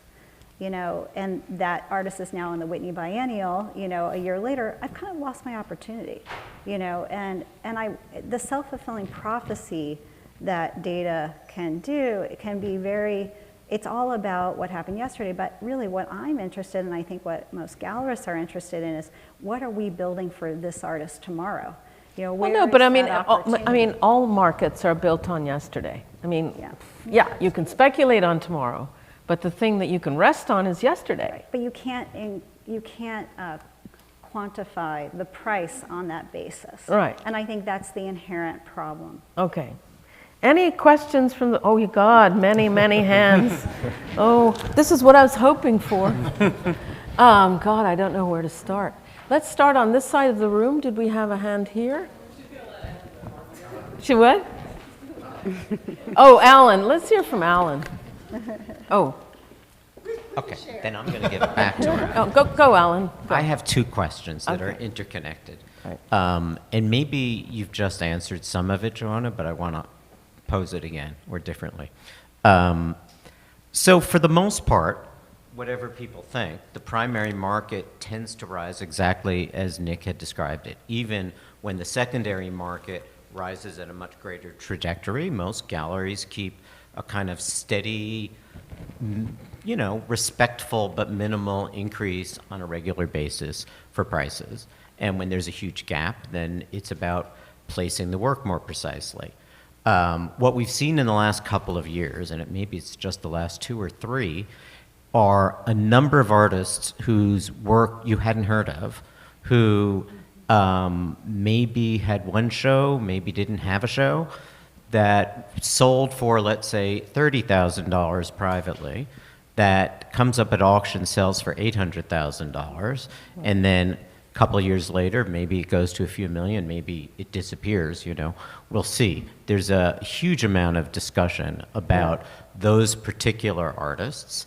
you know. And that artist is now in the Whitney Biennial, you know, a year later. I've kind of lost my opportunity, you know. And the self-fulfilling prophecy that data can do, it can be very. It's all about what happened yesterday, but really what I'm interested in, and I think what most gallerists are interested in, is what are we building for this artist tomorrow? You know, Well, no, but I mean, all markets are built on yesterday. I mean, yeah, you can speculate on tomorrow, but the thing that you can rest on is yesterday. Right. But you can't quantify the price on that basis. Right. And I think that's the inherent problem. Okay. Any questions from the, oh God, many, many hands. Oh, this is what I was hoping for. God, I don't know where to start. Let's start on this side of the room. Did we have a hand here? She what? Oh, Alan. Let's hear from Alan. Oh. Okay, then I'm going to give it back to her. Oh, go, Alan. Go. I have two questions that are interconnected. Right. And maybe you've just answered some of it, Joeonna, but I want to pose it again or differently. So for the most part, whatever people think, the primary market tends to rise exactly as Nick had described it. Even when the secondary market rises at a much greater trajectory, most galleries keep a kind of steady, you know, respectful but minimal increase on a regular basis for prices. And when there's a huge gap, then it's about placing the work more precisely. What we've seen in the last couple of years, and maybe it's just the last 2 or 3, are a number of artists whose work you hadn't heard of, who maybe had one show, maybe didn't have a show, that sold for, let's say, $30,000 privately, that comes up at auction, sells for $800,000, and then a couple of years later, maybe it goes to a few million, maybe it disappears, you know. We'll see. There's a huge amount of discussion about those particular artists.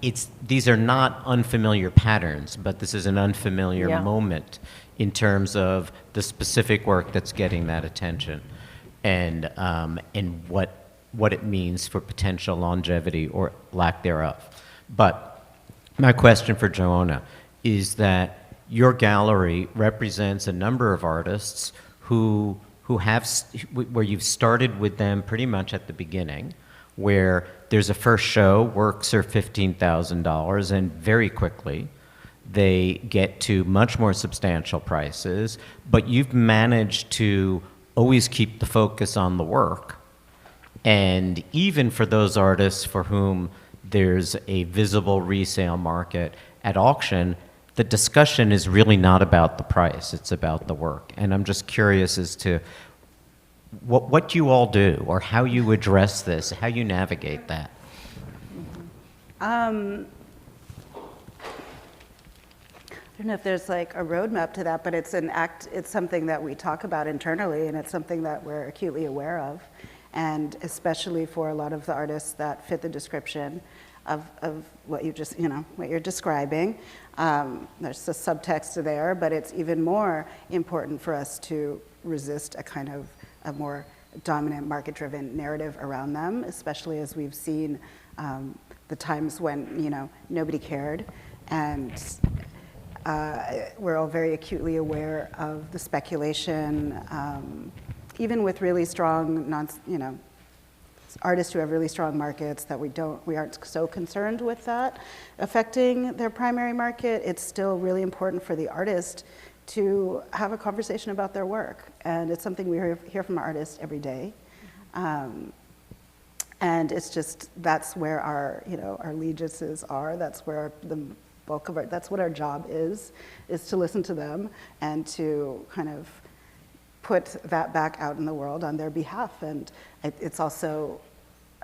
These are not unfamiliar patterns, but this is an unfamiliar moment in terms of the specific work that's getting that attention, and what it means for potential longevity or lack thereof. But my question for Joeonna is that your gallery represents a number of artists where you've started with them pretty much at the beginning, where there's a first show, works are $15,000, and very quickly they get to much more substantial prices, but you've managed to always keep the focus on the work. And even for those artists for whom there's a visible resale market at auction, the discussion is really not about the price, it's about the work. And I'm just curious as to what you all do, or how you address this, how you navigate that. I don't know if there's like a roadmap to that, but it's something that we talk about internally, and it's something that we're acutely aware of. And especially for a lot of the artists that fit the description of what you just, what you're describing. There's a subtext there, but it's even more important for us to resist a kind of a more dominant market-driven narrative around them, especially as we've seen the times when, nobody cared. And We're all very acutely aware of the speculation, even with really strong, artists who have really strong markets, that we aren't so concerned with that affecting their primary market. It's still really important for the artist to have a conversation about their work, and it's something we hear from artists every day. And it's just, that's where our allegiances are. That's where the bulk of that's what our job is to listen to them and to kind of put that back out in the world on their behalf. And it's also,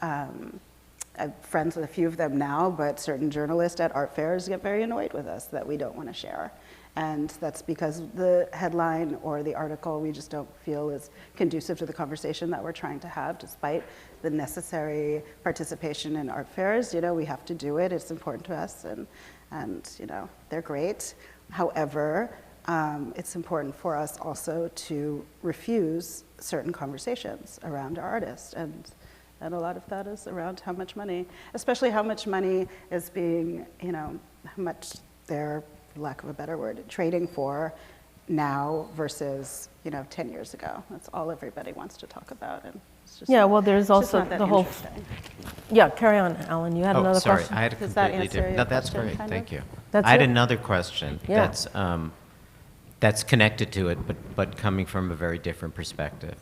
I'm friends with a few of them now, but certain journalists at art fairs get very annoyed with us that we don't want to share. And that's because the headline or the article we just don't feel is conducive to the conversation that we're trying to have, despite the necessary participation in art fairs. We have to do it. It's important to us, and they're great. However, it's important for us also to refuse certain conversations around our artists, and a lot of that is around how much money, especially how much money is being, how much they're, for lack of a better word, trading for now versus 10 years ago. That's all everybody wants to talk about, and it's just well, there's also not that the whole. Carry on, Alan. You had another sorry, question. I had a Does that completely answer your different. No, that's question, great. Thank you. That's I had it? another question that's connected to it, but coming from a very different perspective.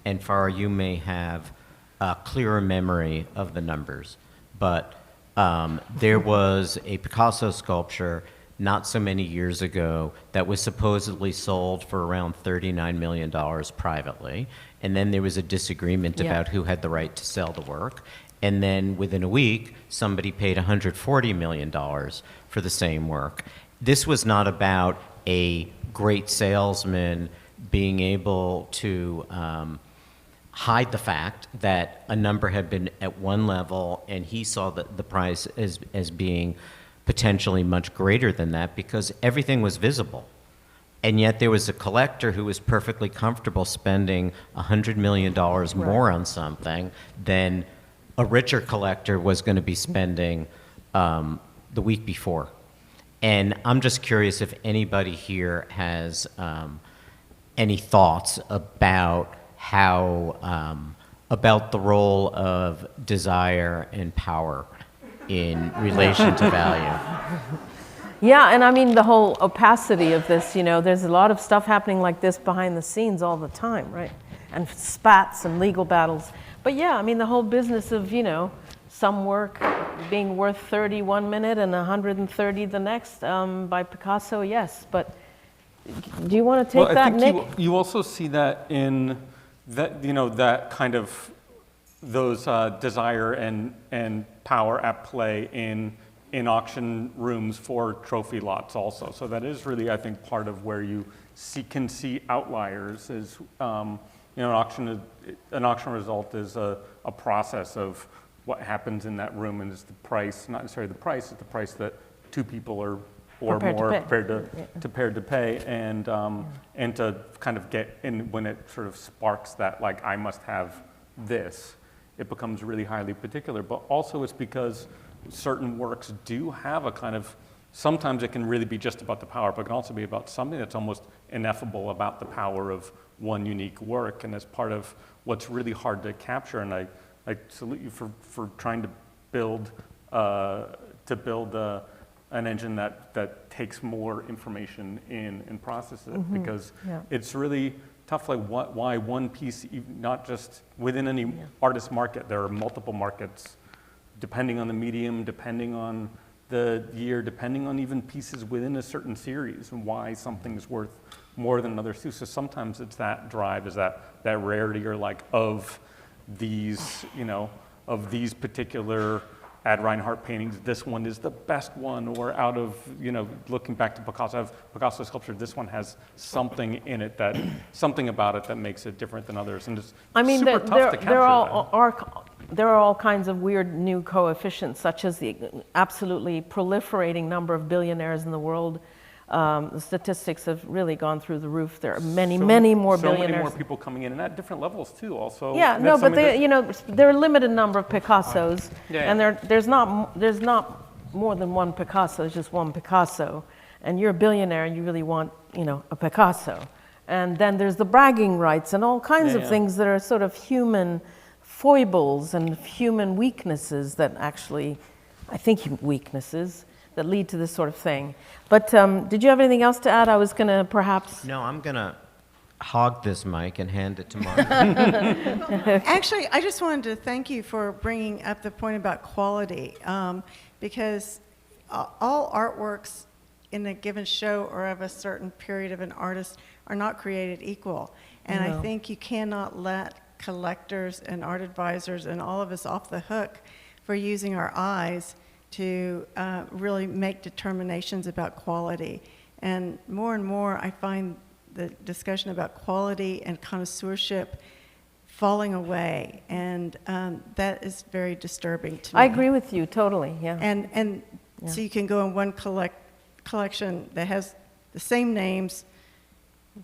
And Farah, you may have a clearer memory of the numbers, but there was a Picasso sculpture not so many years ago that was supposedly sold for around $39 million privately. And then there was a disagreement about who had the right to sell the work. And then within a week, somebody paid $140 million for the same work. This was not about a great salesman being able to hide the fact that a number had been at one level and he saw the price as being potentially much greater than that, because everything was visible. And yet there was a collector who was perfectly comfortable spending $100 million more on something than a richer collector was going to be spending the week before. And I'm just curious if anybody here has any thoughts about how, about the role of desire and power in relation to value. Yeah, and I mean the whole opacity of this, there's a lot of stuff happening like this behind the scenes all the time, right? And spats and legal battles. But yeah, I mean the whole business of, some work being worth 30 one minute and 130 the next by Picasso, yes. But do you want to take that, Nick? You also see that in that, that kind of those desire and power at play in auction rooms for trophy lots also. So that is really, I think, part of where you can see outliers is, an auction result is a process of what happens in that room, and it's the price, not necessarily the price, it's the price that two people are or more prepared to pay, and to kind of get in when it sort of sparks that, like, I must have this, it becomes really highly particular. But also it's because certain works do have a kind of, sometimes it can really be just about the power, but it can also be about something that's almost ineffable about the power of one unique work, and as part of what's really hard to capture. And I salute you for trying to build an engine that takes more information in and processes it, because it's really tough. Like why one piece, not just within any artist market, there are multiple markets, depending on the medium, depending on the year, depending on even pieces within a certain series, and why something's worth more than others too. So sometimes it's that drive, is that rarity, or like of these, of these particular Ad Reinhardt paintings, this one is the best one, or out of, looking back to Picasso sculpture, this one has something in it something about it that makes it different than others, and it's super tough to capture. There are all kinds of weird new coefficients, such as the absolutely proliferating number of billionaires in the world. The statistics have really gone through the roof. There are many more billionaires. Many more people coming in, and at different levels too. Also, yeah, no, but there are a limited number of Picassos, and there's not more than one Picasso. There's just one Picasso. and you're a billionaire and you really want, a Picasso. And then there's the bragging rights and all kinds of things that are sort of human foibles and human weaknesses that actually, I think weaknesses, that lead to this sort of thing. But did you have anything else to add? I was going to perhaps... No, I'm going to hog this mic and hand it to Marek. Actually, I just wanted to thank you for bringing up the point about quality, because all artworks in a given show or of a certain period of an artist are not created equal. And I think you cannot let collectors and art advisors and all of us off the hook for using our eyes to really make determinations about quality. And more I find the discussion about quality and connoisseurship falling away, and that is very disturbing to me. I agree with you totally, yeah. And so you can go in one collection that has the same names,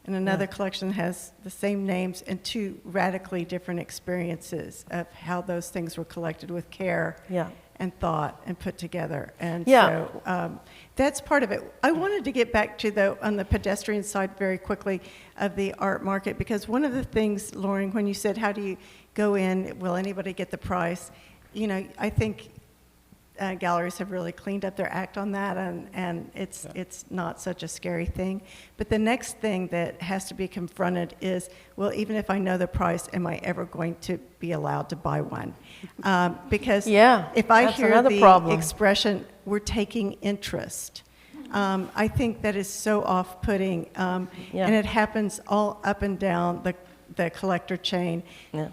and another collection has the same names, and two radically different experiences of how those things were collected with care and thought and put together. And so that's part of it. I wanted to get back to, though, on the pedestrian side very quickly of the art market, because one of the things, Lauren, when you said, how do you go in, will anybody get the price? I think galleries have really cleaned up their act on that, and it's not such a scary thing. But the next thing that has to be confronted is, well, even if I know the price, am I ever going to be allowed to buy one? Because if I hear the expression, we're taking interest, I think that is so off-putting, and it happens all up and down the collector chain.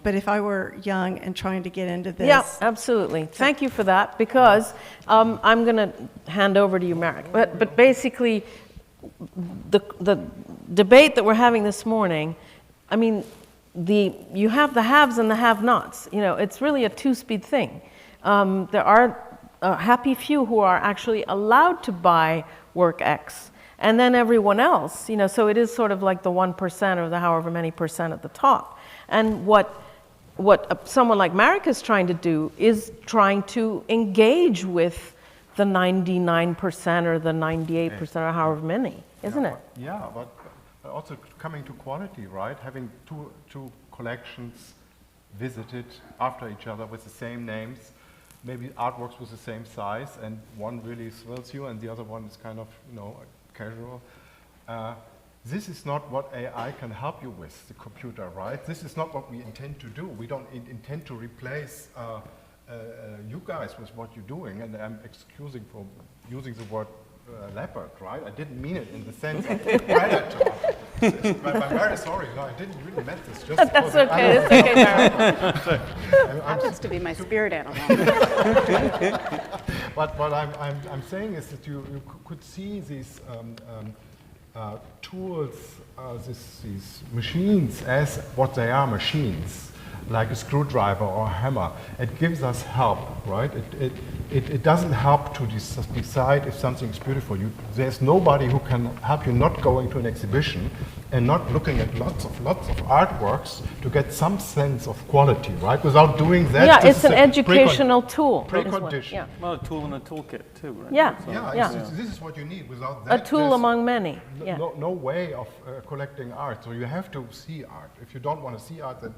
But if I were young and trying to get into this... Yeah, absolutely. Thank you for that, because I'm going to hand over to you, Marek. But basically, the debate that we're having this morning, I mean, you have the haves and the have-nots. It's really a two-speed thing. There are a happy few who are actually allowed to buy work X, and then everyone else, so it is sort of like the 1% or the however many percent at the top. And what someone like Marek is trying to do is trying to engage with the 99% or the 98% or however many, isn't it? Yeah, but also coming to quality, right? Having two collections visited after each other with the same names, maybe artworks with the same size, and one really thrills you and the other one is kind of, casual. This is not what AI can help you with, the computer, right? This is not what we intend to do. We don't intend to replace you guys with what you're doing, and I'm excusing for using the word leopard, right? I didn't mean it in the sense of predator. I'm very sorry. No, I didn't really meant this. Just that's okay. It's okay, Marek. That wants to be my spirit animal. But what I'm saying is that you could see these tools, these machines as what they are, machines, like a screwdriver or a hammer. It gives us help, right? It doesn't help to decide if something is beautiful. There's nobody who can help you not going to an exhibition and not looking at lots of artworks to get some sense of quality, right? Without doing that, yeah, it's an educational tool. Precondition. Well, a tool in a toolkit too, right? Yeah. This is what you need. Without that, a tool among many. No way of collecting art. So you have to see art. If you don't want to see art, then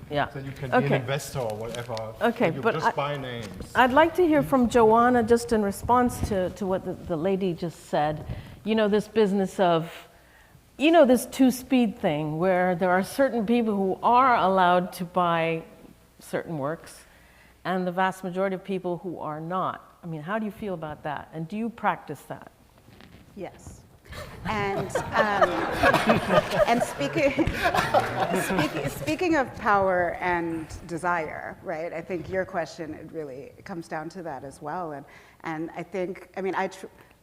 then you can be an investor or whatever. Okay, you but just buy names. I'd like to hear from Joeonna, just in response to what the lady just said. This business of, this two-speed thing where there are certain people who are allowed to buy certain works and the vast majority of people who are not. I mean, how do you feel about that? And do you practice that? Yes. And speaking of power and desire, right? I think your question, it really comes down to that as well. And I think,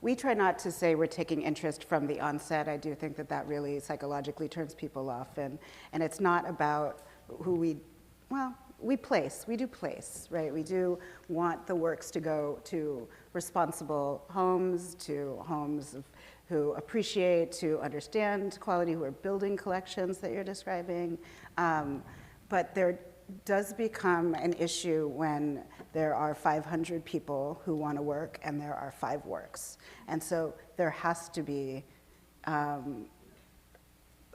we try not to say we're taking interest from the onset. I do think that really psychologically turns people off. And it's not about who we do place, right? We do want the works to go to responsible homes, to homes who appreciate, to understand quality, who are building collections that you're describing. But there does become an issue when there are 500 people who want to work and there are 5 works. And so there has to be a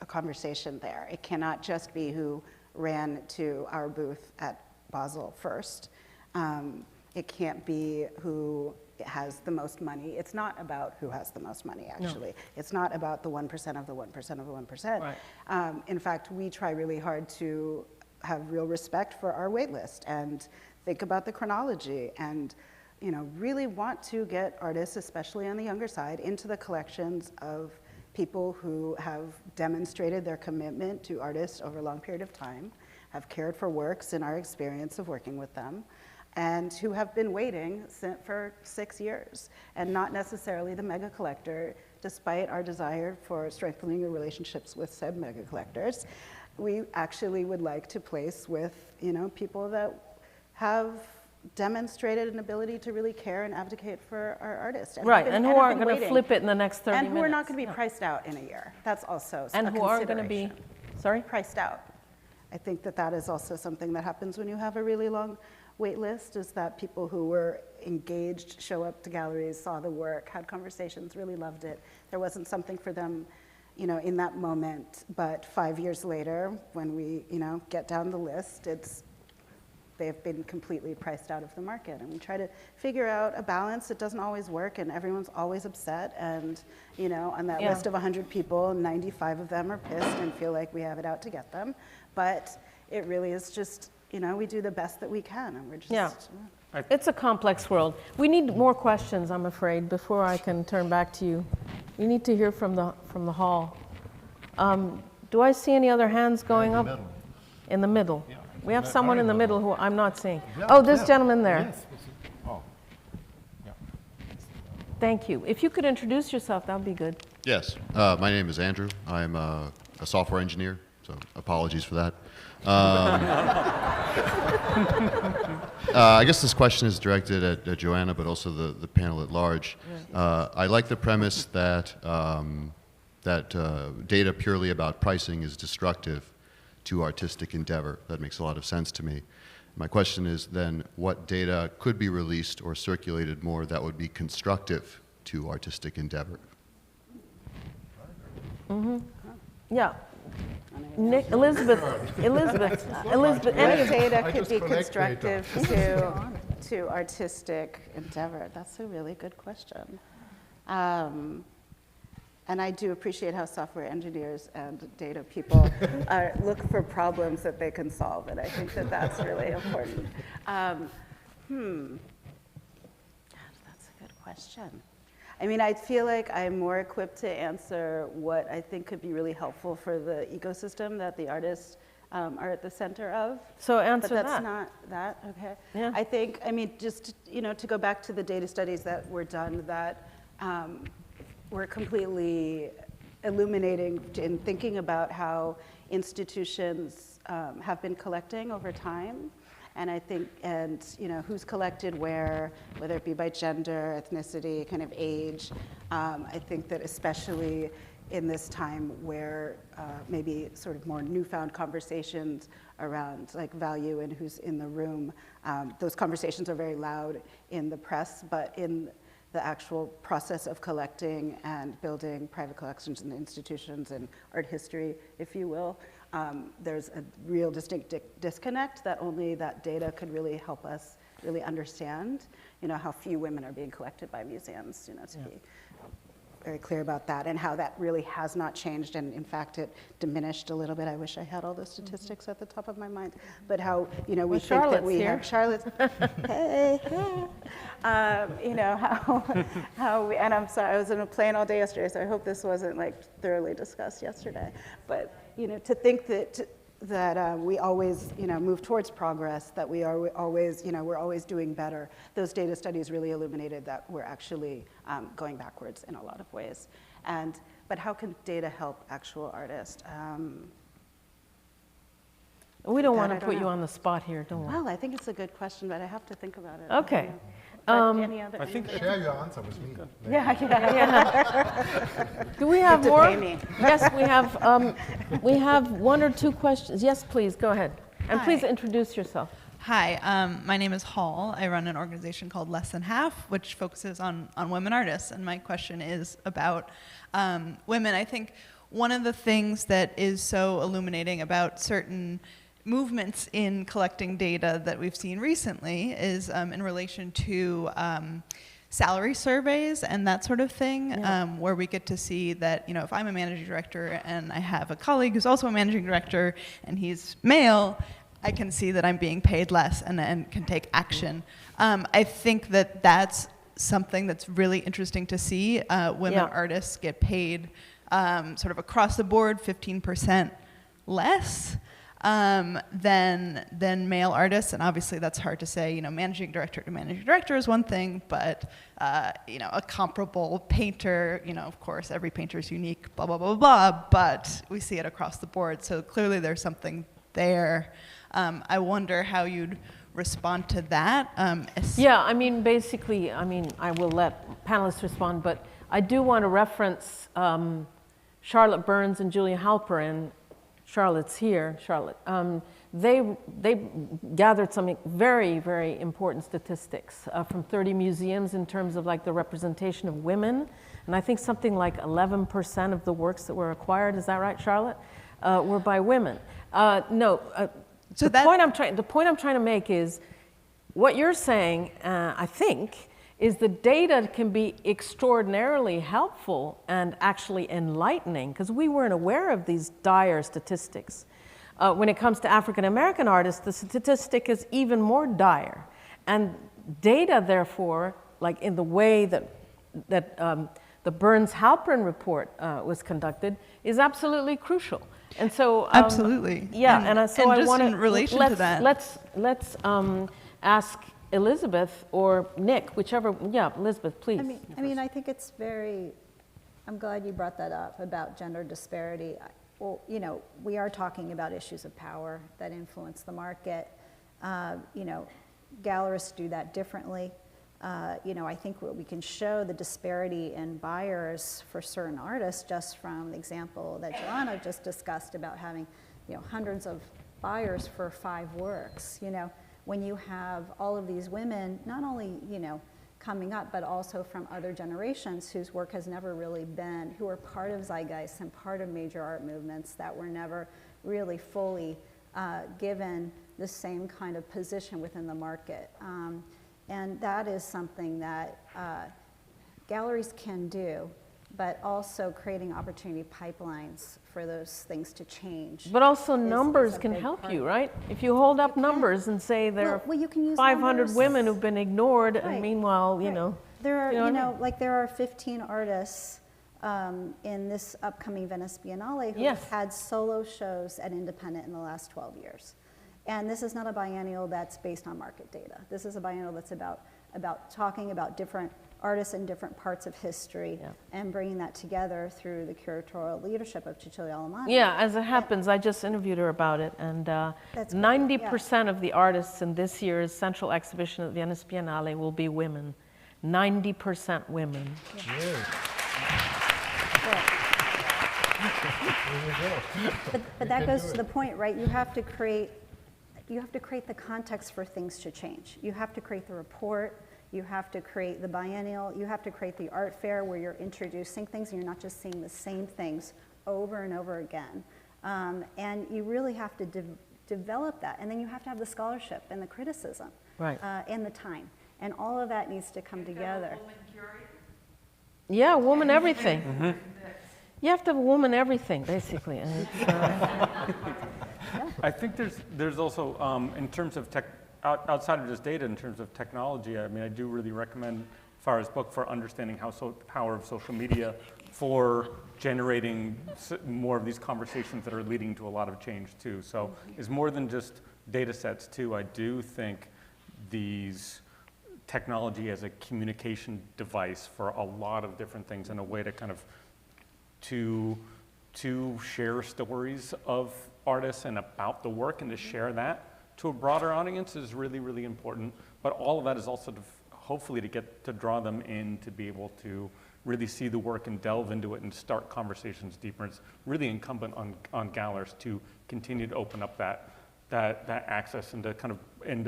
conversation there. It cannot just be who ran to our booth at Basel first. It can't be who has the most money. It's not about who has the most money, actually. No. It's not about the 1% of the 1% of the 1%. Right. In fact, we try really hard to have real respect for our wait list and think about the chronology and really want to get artists, especially on the younger side, into the collections of people who have demonstrated their commitment to artists over a long period of time, have cared for works in our experience of working with them, and who have been waiting for 6 years, and not necessarily the mega collector, despite our desire for strengthening the relationships with said mega collectors. We actually would like to place with people that have demonstrated an ability to really care and advocate for our artists. And right, and who aren't going to flip it in the next 30 minutes. And who are not going to be priced out in a year. That's also a and who aren't going to be, sorry? Priced out. I think that is also something that happens when you have a really long wait list, is that people who were engaged show up to galleries, saw the work, had conversations, really loved it. There wasn't something for them in that moment, but 5 years later, when we, get down the list, they've been completely priced out of the market. And we try to figure out a balance. It doesn't always work, and everyone's always upset. And, on that list of 100 people, 95 of them are pissed and feel like we have it out to get them. But it really is just, we do the best that we can, and we're just... It's a complex world. We need more questions, I'm afraid, before I can turn back to you. We need to hear from the hall. Do I see any other hands going up? In the middle. Yeah. We have someone in the middle who I'm not seeing. Yeah, this gentleman there. Yes. Oh. Yeah. Thank you. If you could introduce yourself, that would be good. Yes. My name is Andrew. I'm a software engineer, so apologies for that. I guess this question is directed at Joeonna, but also the panel at large. I like the premise that data purely about pricing is destructive to artistic endeavor. That makes a lot of sense to me. My question is then, what data could be released or circulated more that would be constructive to artistic endeavor? Mm-hmm. Yeah. Nick, Elizabeth, what data could be constructive to artistic endeavor? That's a really good question. And I do appreciate how software engineers and data people look for problems that they can solve, and I think that's really important. That's a good question. I mean, I feel like I'm more equipped to answer what I think could be really helpful for the ecosystem that the artists are at the center of. So answer that. But that's not that, okay? Yeah. I think, just, to go back to the data studies that were done that were completely illuminating in thinking about how institutions have been collecting over time. And I think, who's collected where, whether it be by gender, ethnicity, kind of age. I think that especially in this time where maybe sort of more newfound conversations around like value and who's in the room, those conversations are very loud in the press, but in the actual process of collecting and building private collections and institutions and art history, if you will, there's a real distinct disconnect that only that data could really help us really understand, how few women are being collected by museums, to be very clear about that, and how that really has not changed, and in fact it diminished a little bit. I wish I had all the statistics at the top of my mind, but how we think that we have Charlotte's. Hey, how we, and I'm sorry, I was in a plane all day yesterday, so I hope this wasn't like thoroughly discussed yesterday. But to think that we always move towards progress, that we are always we're always doing better. Those data studies really illuminated that we're actually going backwards in a lot of ways. But how can data help actual artists? We don't want to put you on the spot here, don't we? Well, I think it's a good question, but I have to think about it. Okay. Any other? I think share your answer with me. Yeah. Do we have more? Yes, we have 1 or 2 questions. Yes, please, go ahead. And please introduce yourself. Hi, my name is Hall. I run an organization called Less Than Half, which focuses on women artists. And my question is about women. I think one of the things that is so illuminating about certain movements in collecting data that we've seen recently is in relation to salary surveys and that sort of thing, where we get to see that, if I'm a managing director and I have a colleague who's also a managing director and he's male, I can see that I'm being paid less and can take action. I think that that's something that's really interesting to see. Women artists get paid sort of across the board 15% less than male artists, and obviously that's hard to say. Managing director to managing director is one thing, but a comparable painter, of course, every painter is unique, blah blah blah blah. But we see it across the board, so clearly there's something there. I wonder how you'd respond to that. Basically, I will let panelists respond, but I do want to reference Charlotte Burns and Julia Halperin. Charlotte's here, Charlotte. They gathered some very, very important statistics from 30 museums in terms of like the representation of women. And I think something like 11% of the works that were acquired, is that right, Charlotte, were by women. The point I'm trying to make is what you're saying, I think, is the data can be extraordinarily helpful and actually enlightening, because we weren't aware of these dire statistics. When it comes to African American artists, the statistic is even more dire. And data, therefore, like in the way that the Burns-Halperin report was conducted, is absolutely crucial. And so, absolutely. Yeah, and so I want to, in relation to that, let's ask Elizabeth or Nick, whichever. Yeah, Elizabeth, please. I think it's very. I'm glad you brought that up about gender disparity. Well, we are talking about issues of power that influence the market. Gallerists do that differently. I think what we can show the disparity in buyers for certain artists just from the example that Joeonna just discussed about having, hundreds of buyers for 5 works. When you have all of these women, not only, coming up, but also from other generations whose work has never really been, who are part of zeitgeist and part of major art movements that were never really fully given the same kind of position within the market. And that is something that galleries can do, but also creating opportunity pipelines for those things to change. But also numbers can help you, right? If you hold up numbers and say there are you can use 500 women who've been ignored, and meanwhile, there are, there are 15 artists in this upcoming Venice Biennale who have had solo shows at Independent in the last 12 years. And this is not a biennial that's based on market data. This is a biennial that's about talking about different artists in different parts of history and bringing that together through the curatorial leadership of Cecilia Alemani. Yeah, as it happens, I just interviewed her about it, and 90% of the artists in this year's central exhibition at Venice Biennale will be women. 90% women. But that goes to the point, right? You have to create the context for things to change. You have to create the report. You have to create the biennial. You have to create the art fair where you're introducing things and you're not just seeing the same things over and over again. And you really have to develop that. And then you have to have the scholarship and the criticism and the time. And all of that needs to come together. Yeah, woman everything. Mm-hmm. You have to have a woman everything, basically. And it's, I think there's also, in terms of outside of just data, in terms of technology, I do really recommend Farah's book for understanding the power of social media for generating more of these conversations that are leading to a lot of change too. So it's more than just data sets too. I do think these technology as a communication device for a lot of different things and a way to kind of to share stories of artists and about the work and to share that to a broader audience is really, really important. But all of that is also to hopefully to draw them in to be able to really see the work and delve into it and start conversations deeper. It's really incumbent on gallerists to continue to open up that that access and to kind of, and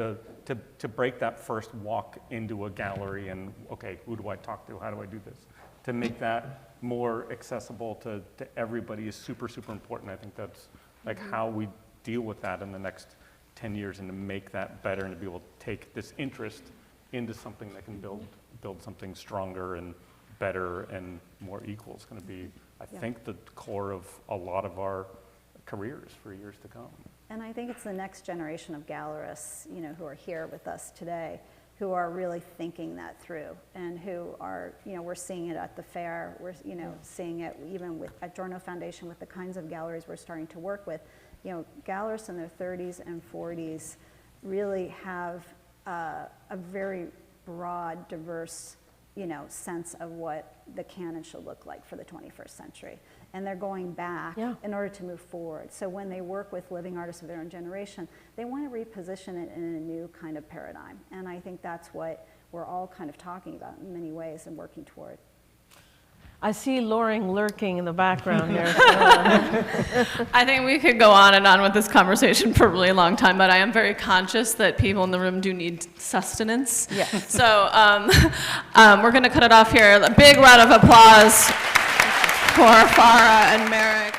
to break that first walk into a gallery and, okay, who do I talk to? How do I do this? To make that more accessible to everybody is super, super important. I think that's like how we deal with that in the next 10 years and to make that better and to be able to take this interest into something that can build something stronger and better and more equal. It's going to be, I think, the core of a lot of our careers for years to come. And I think it's the next generation of gallerists, you know, who are here with us today, who are really thinking that through, and who are, you know, we're seeing it at the fair, we're, you know, seeing it even with at Giorno Foundation with the kinds of galleries we're starting to work with. You know, gallerists in their 30s and 40s really have a very broad, diverse, you know, sense of what the canon should look like for the 21st century. And they're going back in order to move forward. So when they work with living artists of their own generation, they want to reposition it in a new kind of paradigm. And I think that's what we're all kind of talking about in many ways and working toward. I see Loring lurking in the background here. I think we could go on and on with this conversation for a really long time, but I am very conscious that people in the room do need sustenance. Yes. So we're going to cut it off here. A big round of applause for Farah and Marek.